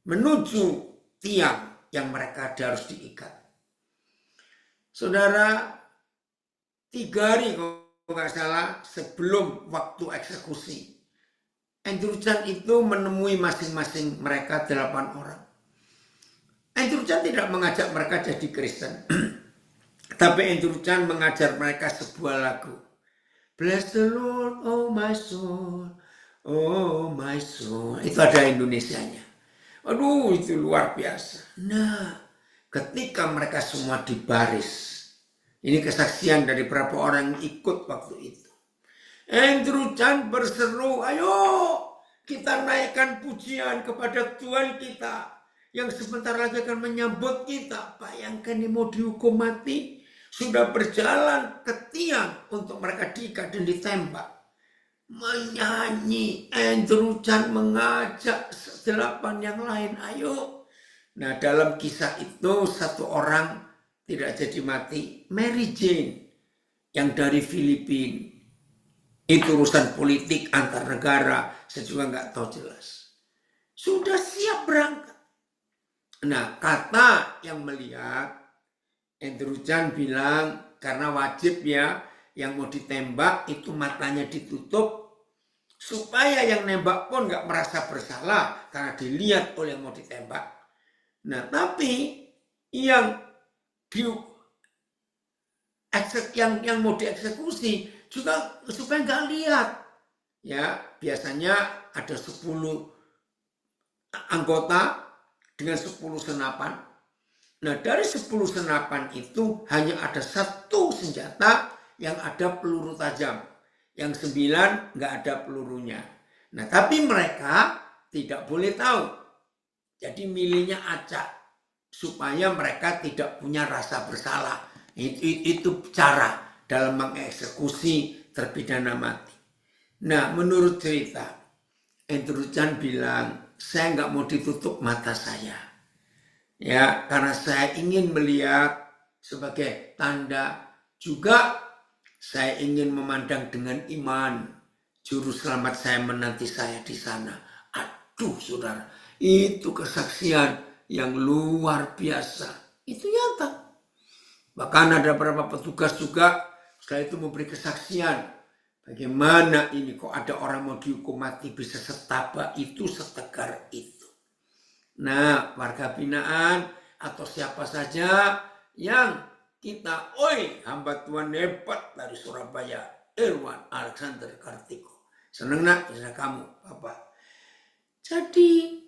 menuju tiang yang mereka harus diikat. Saudara, 3 hari kalau nggak salah sebelum waktu eksekusi, Andrew Chan itu menemui masing-masing mereka 8 orang. Andrew Chan tidak mengajak mereka jadi Kristen, tapi Andrew Chan mengajar mereka sebuah lagu. Bless the Lord, oh my soul, oh my soul. Itu ada Indonesianya. Aduh, itu luar biasa. Nah, ketika mereka semua dibaris, ini kesaksian dari beberapa orang yang ikut waktu itu. Andrew Chan berseru, ayo kita naikkan pujian kepada Tuhan kita yang sebentar lagi akan menyambut kita. Bayangkan ini mau dihukum mati, sudah berjalan ke tiang untuk mereka diikat dan ditembak. Menyanyi, Andrew Chan mengajak 8 yang lain, ayo. Nah, dalam kisah itu 1 orang tidak jadi mati, Mary Jane yang dari Filipina. Itu urusan politik antar negara, saya juga nggak tahu jelas. Sudah siap berangkat. Nah, kata yang melihat, Andrew Chan bilang, karena wajib ya, yang mau ditembak itu matanya ditutup, supaya yang nembak pun nggak merasa bersalah, karena dilihat oleh yang mau ditembak. Nah, tapi yang mau dieksekusi juga supaya nggak lihat. Ya, biasanya ada 10 anggota dengan 10 senapan. Nah, dari 10 senapan itu hanya ada 1 senjata yang ada peluru tajam. Yang 9 nggak ada pelurunya. Nah, tapi mereka tidak boleh tahu. Jadi milihnya acak supaya mereka tidak punya rasa bersalah. Itu cara dalam mengeksekusi terpidana mati. Nah, menurut cerita, Andrew Chan bilang, saya nggak mau ditutup mata saya. Ya, karena saya ingin melihat sebagai tanda juga saya ingin memandang dengan iman juru selamat saya menanti saya di sana. Aduh, saudara, itu kesaksian yang luar biasa. Itu nyata. Bahkan ada beberapa petugas juga setelah itu memberi kesaksian. Bagaimana ini kok ada orang mau dihukum mati bisa setabak itu, setegar itu. Nah, warga binaan atau siapa saja yang kita, hamba Tuhan hebat dari Surabaya, Irwan Alexander Kartiko. Senang nak bisa kamu, Bapak. Jadi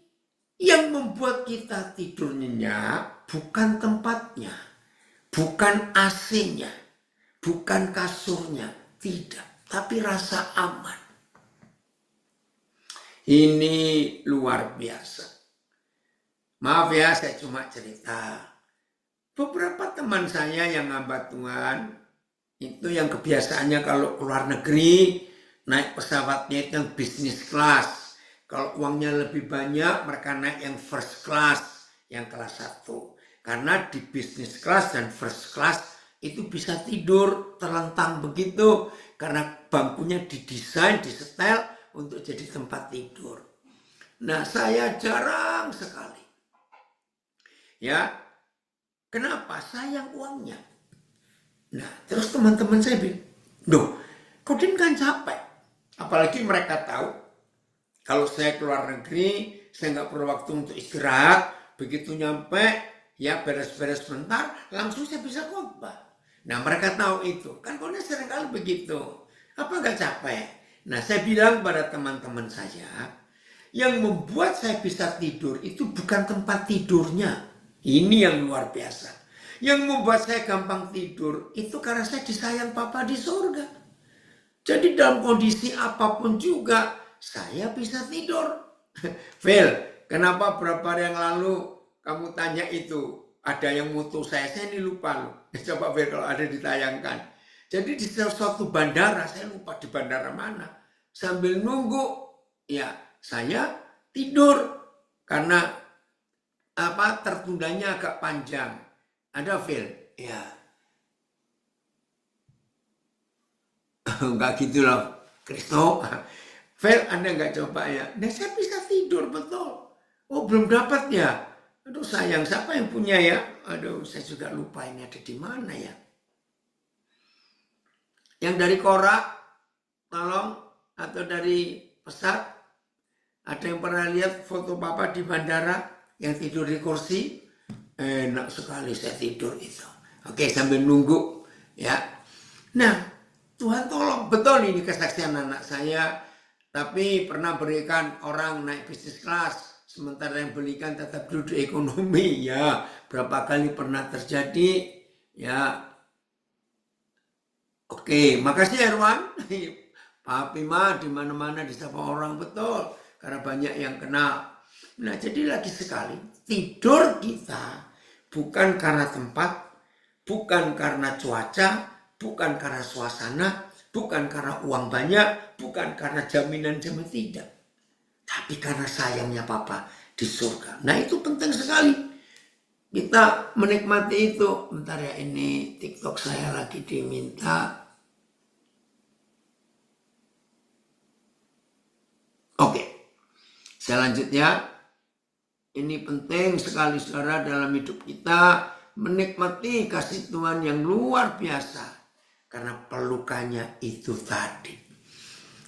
yang membuat kita tidur nyenyak bukan tempatnya, bukan AC-nya, bukan kasurnya, tidak. Tapi rasa aman. Ini luar biasa. Maaf ya, saya cuma cerita. Beberapa teman saya yang hamba Tuhan, itu yang kebiasaannya kalau keluar negeri, naik pesawatnya itu yang bisnis kelas. Kalau uangnya lebih banyak, mereka naik yang first class, yang kelas 1. Karena di business class dan first class itu bisa tidur terlentang begitu. Karena bangkunya didesain, disetel untuk jadi tempat tidur. Nah, saya jarang sekali. Ya, kenapa? Sayang uangnya. Nah, terus teman-teman saya bilang, "Duh, Kodin kan capek." Apalagi mereka tahu kalau saya keluar negeri, saya nggak perlu waktu untuk istirahat. Begitu nyampe, ya beres-beres sebentar, langsung saya bisa khotbah. Nah, mereka tahu itu. Kan Kodin seringkali begitu. Apa nggak capek? Nah, saya bilang pada teman-teman saya, yang membuat saya bisa tidur itu bukan tempat tidurnya. Ini yang luar biasa. Yang membuat saya gampang tidur itu karena saya disayang Papa di surga. Jadi dalam kondisi apapun juga saya bisa tidur. Phil, kenapa berapa hari yang lalu kamu tanya itu? Ada yang mutu saya ini lupa loh. Coba Phil kalau ada ditayangkan. Jadi di suatu bandara, saya lupa di bandara mana. Sambil nunggu, ya saya tidur karena tertundanya agak panjang. Ada Phil? Ya. Enggak gitu loh, Kristo. Phil, Anda nggak coba ya? Nah, saya bisa tidur, betul. Oh, belum dapat ya? Aduh, sayang. Siapa yang punya ya? Aduh, saya juga lupa ini ada di mana ya. Yang dari korak, tolong. Atau dari pesat. Ada yang pernah lihat foto Papa di bandara yang tidur di kursi? Enak sekali saya tidur itu. Oke, sambil nunggu ya. Nah, Tuhan tolong, betul ini kesaksian anak saya. Tapi pernah berikan orang naik bisnis kelas, sementara yang belikan tetap duduk ekonomi. Ya, berapa kali pernah terjadi. Ya, oke, makasih Erwan. Papi mah di mana-mana disapa orang, betul. Karena banyak yang kenal. Nah, jadi lagi sekali, tidur kita bukan karena tempat, bukan karena cuaca, bukan karena suasana, bukan karena uang banyak, bukan karena jaminan tidak. Tapi karena sayangnya Papa di surga. Nah, itu penting sekali. Kita menikmati itu. Bentar ya, ini TikTok saya lagi diminta. Oke. Saya lanjut ya. Ini penting sekali saudara dalam hidup kita. Menikmati kasih Tuhan yang luar biasa. Karena pelukannya itu tadi.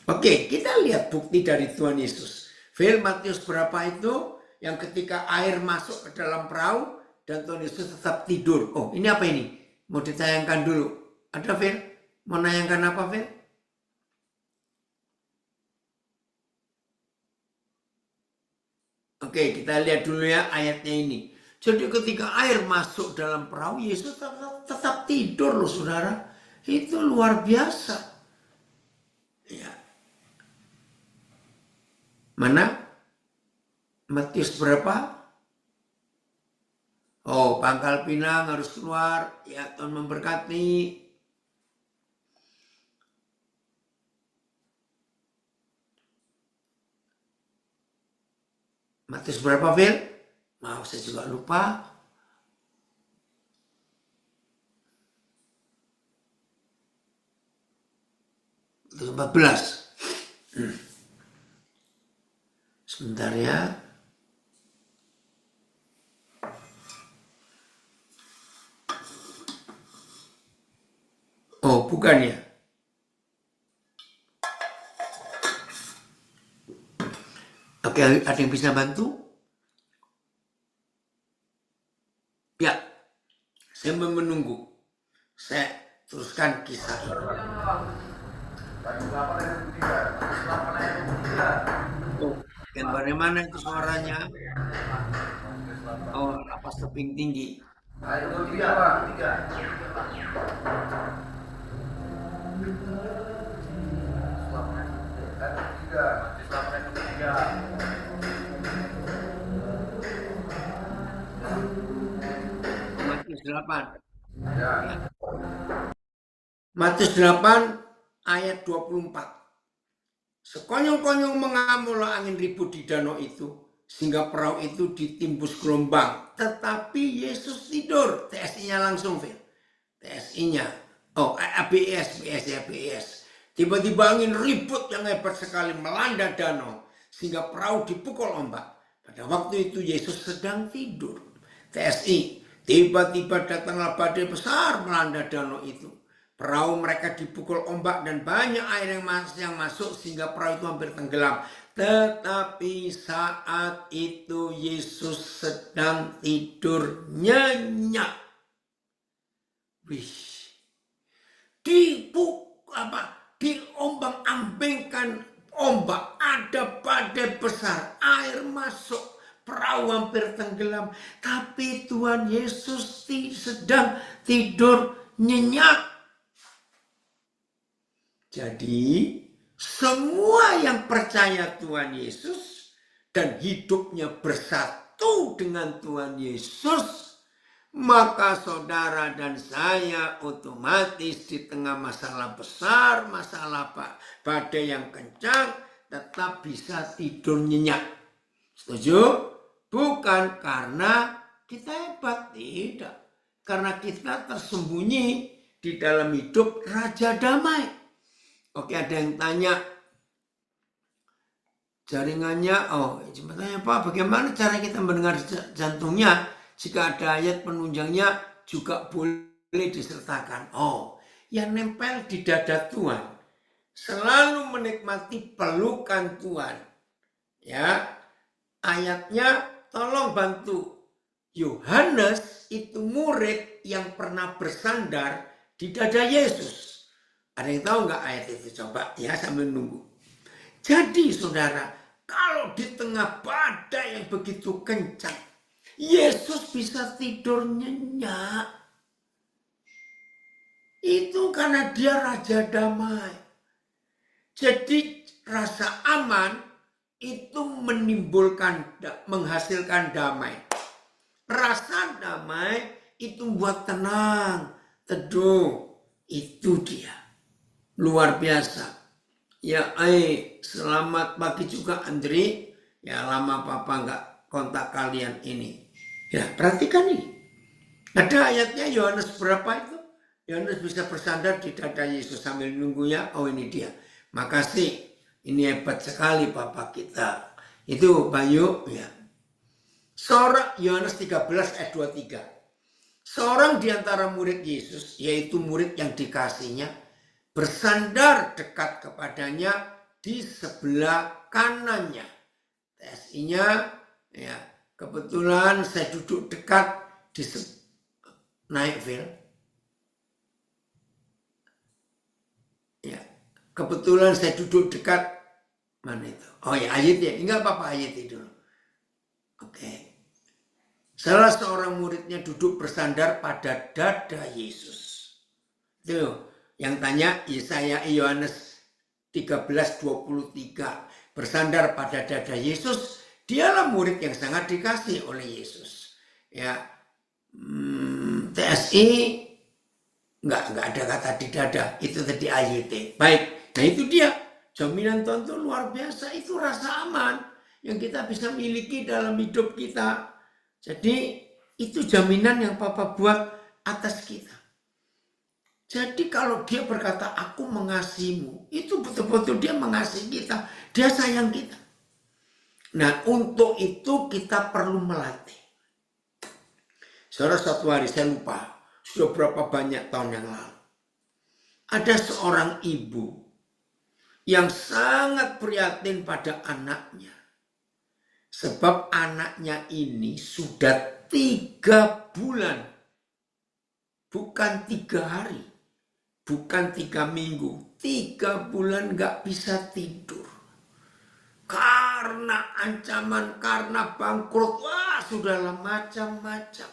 Oke, kita lihat bukti dari Tuhan Yesus. Phil, Matius berapa itu? Yang ketika air masuk ke dalam perahu dan Tuhan Yesus tetap tidur. Oh, ini apa ini? Mau ditayangkan dulu. Ada Phil? Mau nayangkan apa Phil? Oke, kita lihat dulu ya ayatnya ini. Jadi ketika air masuk dalam perahu, Yesus tetap tidur loh saudara. Itu luar biasa. Ya. Mana? Matius berapa? Oh, Pangkal Pinang harus keluar. Ya, Tuhan memberkati. Matius berapa, Phil? Maaf, saya juga lupa. Itu 14. Sebentar ya. Oh, bukan ya. Oke, ada yang bisa bantu? Ya, saya menunggu. Saya teruskan kisah ini. Oh, yang bagaimana itu suaranya? Oh, lapas tebing tinggi. Matius 8. Ya. Matius 8 ayat 24. Sekonyong-konyong mengamuk angin ribut di danau itu, sehingga perahu itu ditimbus gelombang. Tetapi Yesus tidur. TSI-nya langsung, Phil. TSI-nya. Oh, ABS ya, ABS. Tiba-tiba angin ribut yang hebat sekali melanda danau, sehingga perahu dipukul ombak. Pada waktu itu Yesus sedang tidur. TSI. Tiba-tiba datanglah badai besar melanda danau itu. Perahu mereka dipukul ombak dan banyak air yang masuk sehingga perahu itu hampir tenggelam. Tetapi saat itu Yesus sedang tidur nyenyak. Wih, diombang-ambingkan ombak, ada badai besar, air masuk, perahu hampir tenggelam. Tapi Tuhan Yesus sedang tidur nyenyak. Jadi semua yang percaya Tuhan Yesus dan hidupnya bersatu dengan Tuhan Yesus, maka saudara dan saya otomatis di tengah masalah besar, masalah badai yang kencang, tetap bisa tidur nyenyak. Setuju? Bukan karena kita hebat, tidak. Karena kita tersembunyi di dalam hidup Raja Damai. Oke, ada yang tanya jaringannya, cuma tanya Pak, bagaimana cara kita mendengar jantungnya jika ada ayat penunjangnya juga boleh disertakan. Yang nempel di dada Tuhan, selalu menikmati pelukan Tuhan. Ya, ayatnya tolong bantu. Yohanes itu murid yang pernah bersandar di dada Yesus. Ada yang tahu nggak ayat itu? Coba ya sambil nunggu. Jadi saudara, kalau di tengah badai yang begitu kencang, Yesus bisa tidur nyenyak. Itu karena dia Raja Damai. Jadi rasa aman itu menghasilkan damai. Rasa damai itu buat tenang, teduh. Itu dia. Luar biasa. Ya, selamat pagi juga Andri. Ya, lama Papa nggak kontak kalian ini. Ya, perhatikan nih. Ada ayatnya Yohanes berapa itu? Yohanes bisa bersandar di dada Yesus sambil nunggu ya. Ini dia. Makasih. Ini hebat sekali Papa kita. Itu Bayu ya. Seorang Yohanes 13 ayat 23. Seorang di antara murid Yesus, yaitu murid yang dikasihnya, bersandar dekat kepadanya di sebelah kanannya. TSI-nya, ya, kebetulan saya duduk dekat di naik Phil. Ya, kebetulan saya duduk dekat mana itu? Ya ayat ya, enggak apa-apa ayat itu. Oke. Salah seorang muridnya duduk bersandar pada dada Yesus. Tuh. Yang tanya Yesaya Yohanes 13:23 bersandar pada dada Yesus, dialah murid yang sangat dikasih oleh Yesus. Ya, TSI nggak ada kata di dada, itu tadi AYT. Baik, nah itu dia jaminan Tuhan itu luar biasa, itu rasa aman yang kita bisa miliki dalam hidup kita. Jadi itu jaminan yang Papa buat atas kita. Jadi kalau dia berkata aku mengasihimu, itu betul-betul dia mengasihi kita, dia sayang kita. Nah untuk itu kita perlu melatih. Saudara, suatu hari saya lupa, sudah berapa banyak tahun yang lalu. Ada seorang ibu yang sangat prihatin pada anaknya. Sebab anaknya ini sudah 3 bulan, bukan 3 hari. Bukan 3 minggu, 3 bulan gak bisa tidur. Karena ancaman, karena bangkrut, sudahlah macam-macam.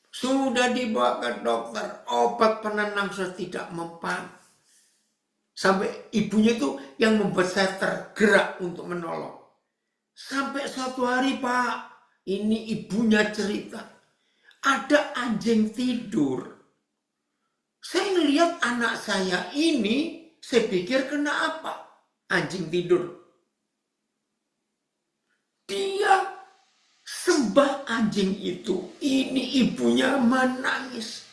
Sudah dibawa ke dokter, obat penenang sudah tidak mempan. Sampai ibunya itu yang membuat saya tergerak untuk menolong. Sampai suatu hari Pak, ini ibunya cerita, ada anjing tidur. Saya ngelihat anak saya ini, saya pikir kena apa? anjing tidur. Dia sembah anjing itu. Ini ibunya menangis.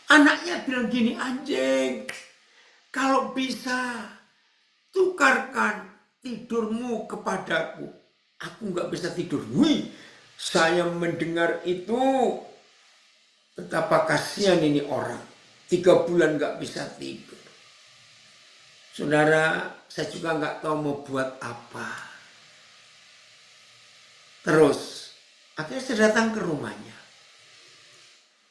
Anaknya bilang gini, anjing, kalau bisa tukarkan tidurmu kepadaku. Aku nggak bisa tidur. Wih, saya mendengar itu, betapa kasihan ini orang. 3 bulan nggak bisa tidur. Saudara, saya juga nggak tahu mau buat apa. Terus, akhirnya saya datang ke rumahnya.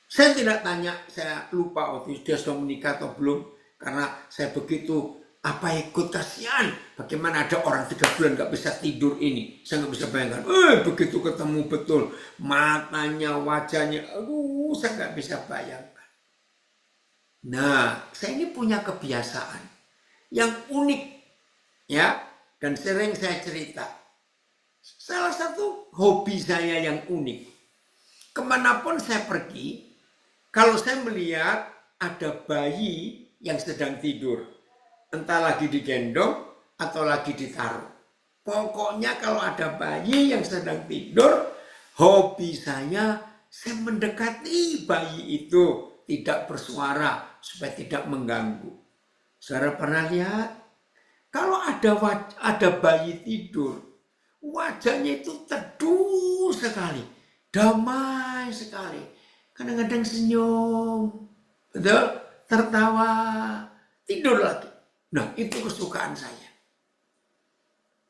Saya tidak tanya, saya lupa waktu dia sudah menikah atau belum. Karena saya begitu, ikut kasihan. Bagaimana ada orang 3 bulan gak bisa tidur ini. Saya gak bisa bayangkan. Begitu ketemu betul. Matanya, wajahnya. Aduh, saya gak bisa bayangkan. Nah, saya ini punya kebiasaan. Yang unik. Ya, dan sering saya cerita. Salah satu hobi saya yang unik. Kemanapun saya pergi, kalau saya melihat ada bayi yang sedang tidur, entah lagi digendong atau lagi ditaruh. Pokoknya kalau ada bayi yang sedang tidur, hobi saya mendekati bayi itu, tidak bersuara supaya tidak mengganggu. Saudara pernah lihat? Kalau ada bayi tidur, wajahnya itu teduh sekali, damai sekali. Kadang-kadang senyum, betul, tertawa, tidur lagi. Nah, itu kesukaan saya.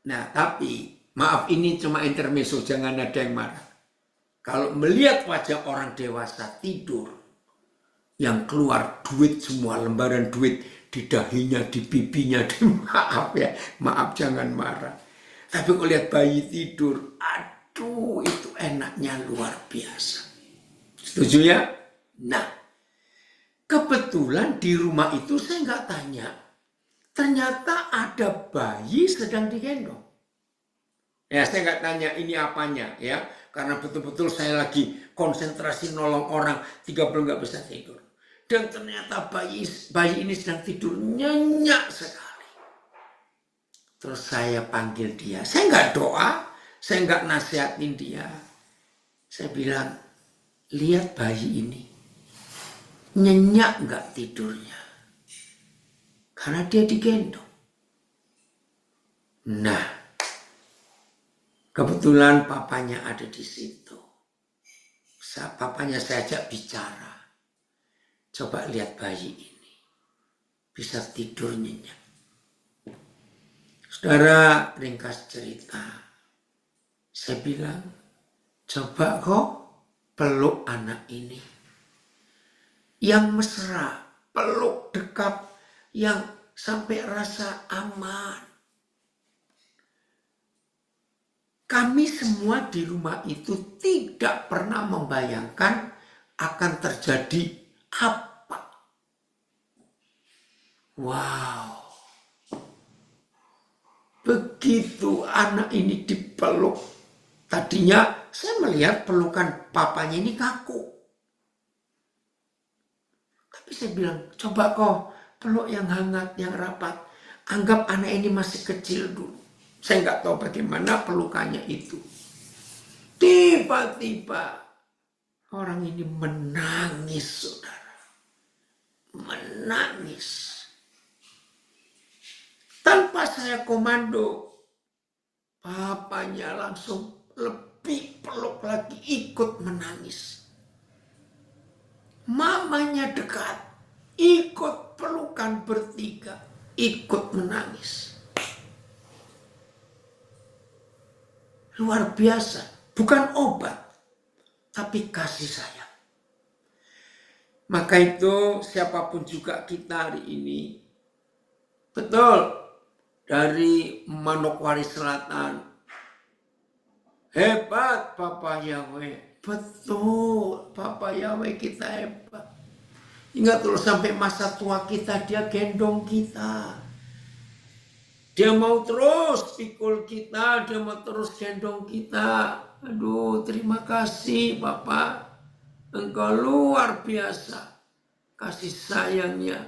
Nah, tapi maaf, ini cuma intermezzo, jangan ada yang marah. Kalau melihat wajah orang dewasa tidur, yang keluar duit semua, lembaran duit di dahinya, di pipinya, maaf jangan marah. Tapi kalau lihat bayi tidur, aduh, itu enaknya luar biasa. Setuju ya? Nah, kebetulan di rumah itu saya nggak tanya. Ternyata ada bayi sedang digendong. Ya, saya nggak tanya ini apanya ya. Karena betul-betul saya lagi konsentrasi nolong orang, 3 bulan nggak bisa tidur. Dan ternyata bayi ini sedang tidur nyenyak sekali. Terus saya panggil dia. Saya nggak doa, saya nggak nasihatin dia. Saya bilang, lihat bayi ini, nyenyak nggak tidurnya? Karena dia digendong. Nah, kebetulan papanya ada di situ. Papanya saya ajak bicara. Coba lihat bayi ini, bisa tidur nyenyak. Saudara, ringkas cerita. Saya bilang, coba kok peluk anak ini. Yang mesra, peluk dekat, yang sampai rasa aman. Kami semua di rumah itu tidak pernah membayangkan akan terjadi apa. Wow. Begitu anak ini dipeluk. Tadinya saya melihat pelukan papanya ini kaku. Tapi saya bilang, coba kau peluk yang hangat, yang rapat. Anggap anak ini masih kecil dulu. Saya nggak tahu bagaimana pelukannya itu. Tiba-tiba orang ini menangis, saudara. Menangis. Tanpa saya komando, papanya langsung lebih peluk lagi, ikut menangis. Mamanya dekat, ikut pelukan bertiga, ikut menangis. Luar biasa, bukan obat, tapi kasih sayang. Maka itu siapapun juga kita hari ini, betul, dari Manokwari Selatan, hebat Papa Yahweh, betul, Papa Yahweh kita hebat. Ingat terus sampai masa tua kita, dia gendong kita. Dia mau terus pikul kita, dia mau terus gendong kita. Aduh, terima kasih Bapak. Engkau luar biasa kasih sayangnya.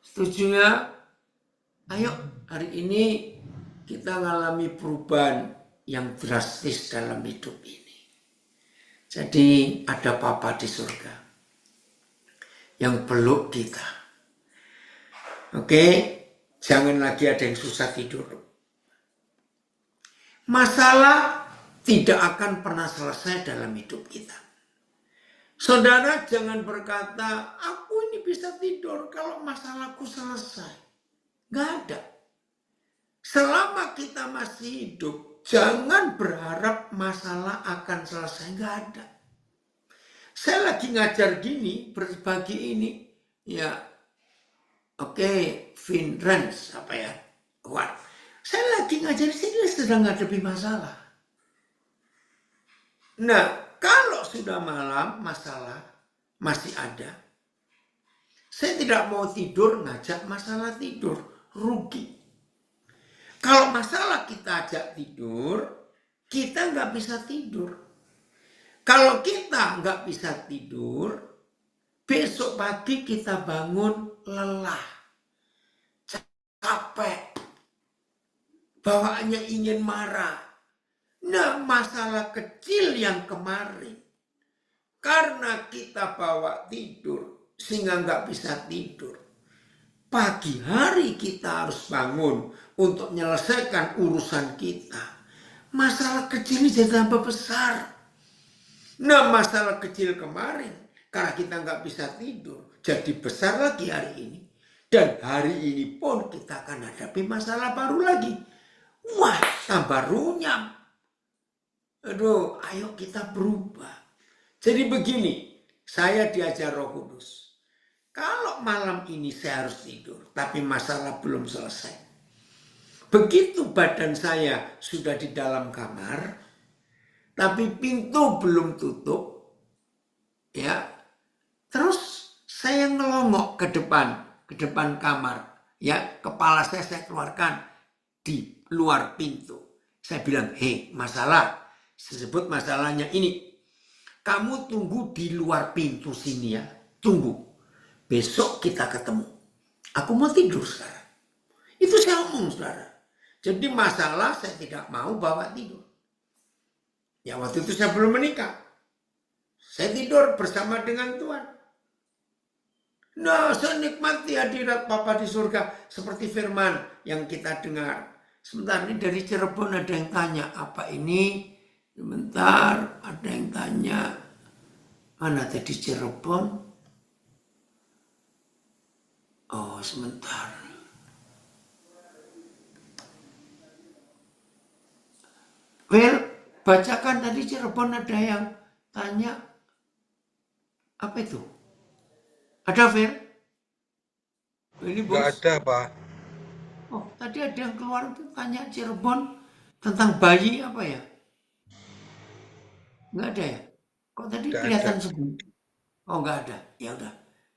Setuju ya? Ayo hari ini kita mengalami perubahan yang drastis dalam hidup ini. Jadi ada Papa di surga yang peluk kita. Oke, jangan lagi ada yang susah tidur. Masalah tidak akan pernah selesai dalam hidup kita. Saudara jangan berkata, aku ini bisa tidur kalau masalahku selesai. Gak ada. Selama kita masih hidup, jangan berharap masalah akan selesai. Gak ada. Saya lagi ngajar gini, berbagi ini. Ya, oke, Vinrens, apa ya? Kuat. Saya lagi ngajar sini sedang menghadapi masalah. Nah, kalau sudah malam masalah masih ada. Saya tidak mau tidur ngajak masalah tidur. Rugi. Kalau masalah kita ajak tidur, kita nggak bisa tidur. Kalau kita nggak bisa tidur, besok pagi kita bangun lelah, capek, bawaannya ingin marah. Nah, masalah kecil yang kemarin, karena kita bawa tidur, sehingga nggak bisa tidur. Pagi hari kita harus bangun untuk menyelesaikan urusan kita. Masalah kecil ini jadi tambah besar. Nah, masalah kecil kemarin, karena kita nggak bisa tidur, jadi besar lagi hari ini. Dan hari ini pun kita akan hadapi masalah baru lagi. Wah, tambah runyam. Aduh, ayo kita berubah. Jadi begini, saya diajar Roh Kudus. Kalau malam ini saya harus tidur, tapi masalah belum selesai. Begitu badan saya sudah di dalam kamar, tapi pintu belum tutup, ya. Terus saya ngelongok ke depan kamar, ya. Kepala saya keluarkan di luar pintu. Saya bilang, hei, masalah. Saya sebut masalahnya ini. Kamu tunggu di luar pintu sini ya. Tunggu. Besok kita ketemu. Aku mau tidur sekarang. Itu saya omong, saudara. Jadi masalah saya tidak mau bawa tidur. Ya waktu itu saya belum menikah. Saya tidur bersama dengan Tuhan. Nah, saya nikmati hadirat Bapa di surga. Seperti firman yang kita dengar. Sebentar, ini dari Cirebon ada yang tanya. Apa ini? Sebentar, ada yang tanya. Mana tadi Cirebon? Oh, sebentar. Well, bacakan tadi Cirebon ada yang tanya. Apa itu? Ada, Fer? Ini bos. Nggak ada, Pak. Oh, tadi ada yang keluar tanya Cirebon tentang bayi apa ya? Nggak ada ya? Kok tadi Nggak ada. kelihatan sebelum? Oh, nggak ada. Ya udah.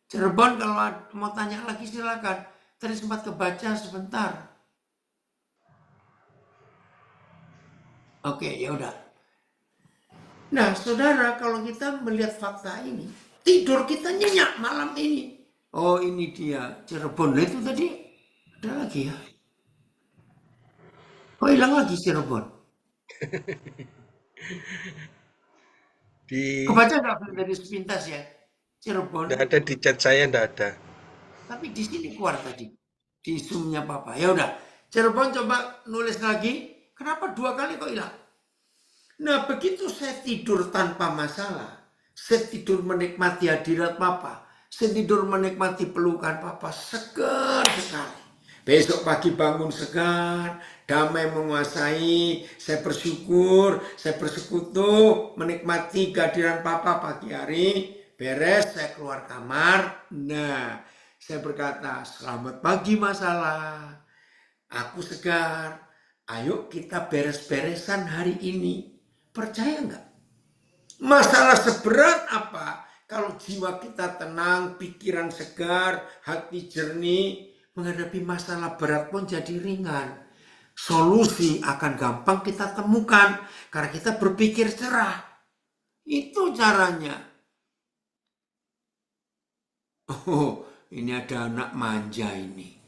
Cirebon kalau mau tanya lagi silakan. Tadi sempat kebaca sebentar. Oke, ya udah. Nah, saudara, kalau kita melihat fakta ini, tidur kita nyenyak malam ini. Oh, ini dia Cirebon. Nah, itu tadi ada lagi ya. Oh, hilang lagi Cirebon. Kebaca nggak dari sepintas ya? Cirebon. Nggak ada di chat saya, nggak ada. Tapi di sini keluar tadi. Di Zoom-nya Papa. Ya udah. Cirebon coba nulis lagi. Kenapa 2 kali kok hilang? Nah, begitu saya tidur tanpa masalah. Saya tidur menikmati hadirat Papa. Saya tidur menikmati pelukan Papa. Segar sekali. Besok pagi bangun segar. Damai menguasai. Saya bersyukur. Saya bersekutu. Menikmati kehadiran Papa pagi hari. Beres, saya keluar kamar. Nah, saya berkata, selamat pagi masalah. Aku segar. Ayo kita beres-beresan hari ini. Percaya nggak? Masalah seberat apa? Kalau jiwa kita tenang, pikiran segar, hati jernih, menghadapi masalah berat pun jadi ringan. Solusi akan gampang kita temukan karena kita berpikir cerah. Itu caranya. Oh, ini ada anak manja ini.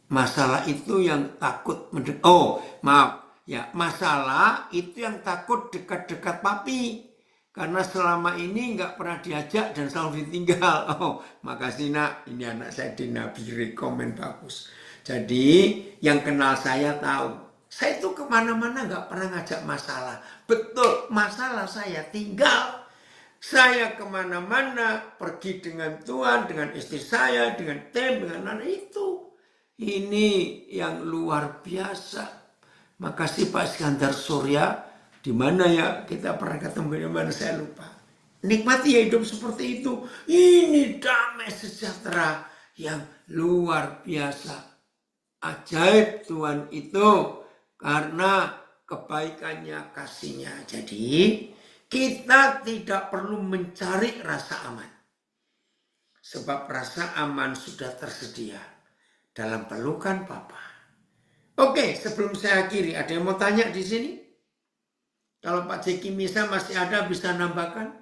Masalah itu yang takut oh maaf ya, masalah itu yang takut dekat-dekat papi. Karena selama ini nggak pernah diajak dan selalu ditinggal. Oh, makasih nak, ini anak saya Dina Biri, komen bagus. Jadi yang kenal saya tahu, saya itu kemana-mana nggak pernah ngajak masalah. Betul, masalah saya tinggal. Saya kemana-mana pergi dengan Tuhan, dengan istri saya, dengan tim, dengan anak itu. Ini yang luar biasa. Makasih Pak Iskandar Surya. Di mana ya kita pernah ketemu, di mana saya lupa. Nikmati ya hidup seperti itu. Ini damai sejahtera yang luar biasa. Ajaib Tuhan itu karena kebaikannya, kasihnya. Jadi kita tidak perlu mencari rasa aman. Sebab rasa aman sudah tersedia dalam pelukan Bapa. Oke, sebelum saya akhiri, ada yang mau tanya di sini? Kalau Pak Jeki Misa masih ada, bisa nambahkan?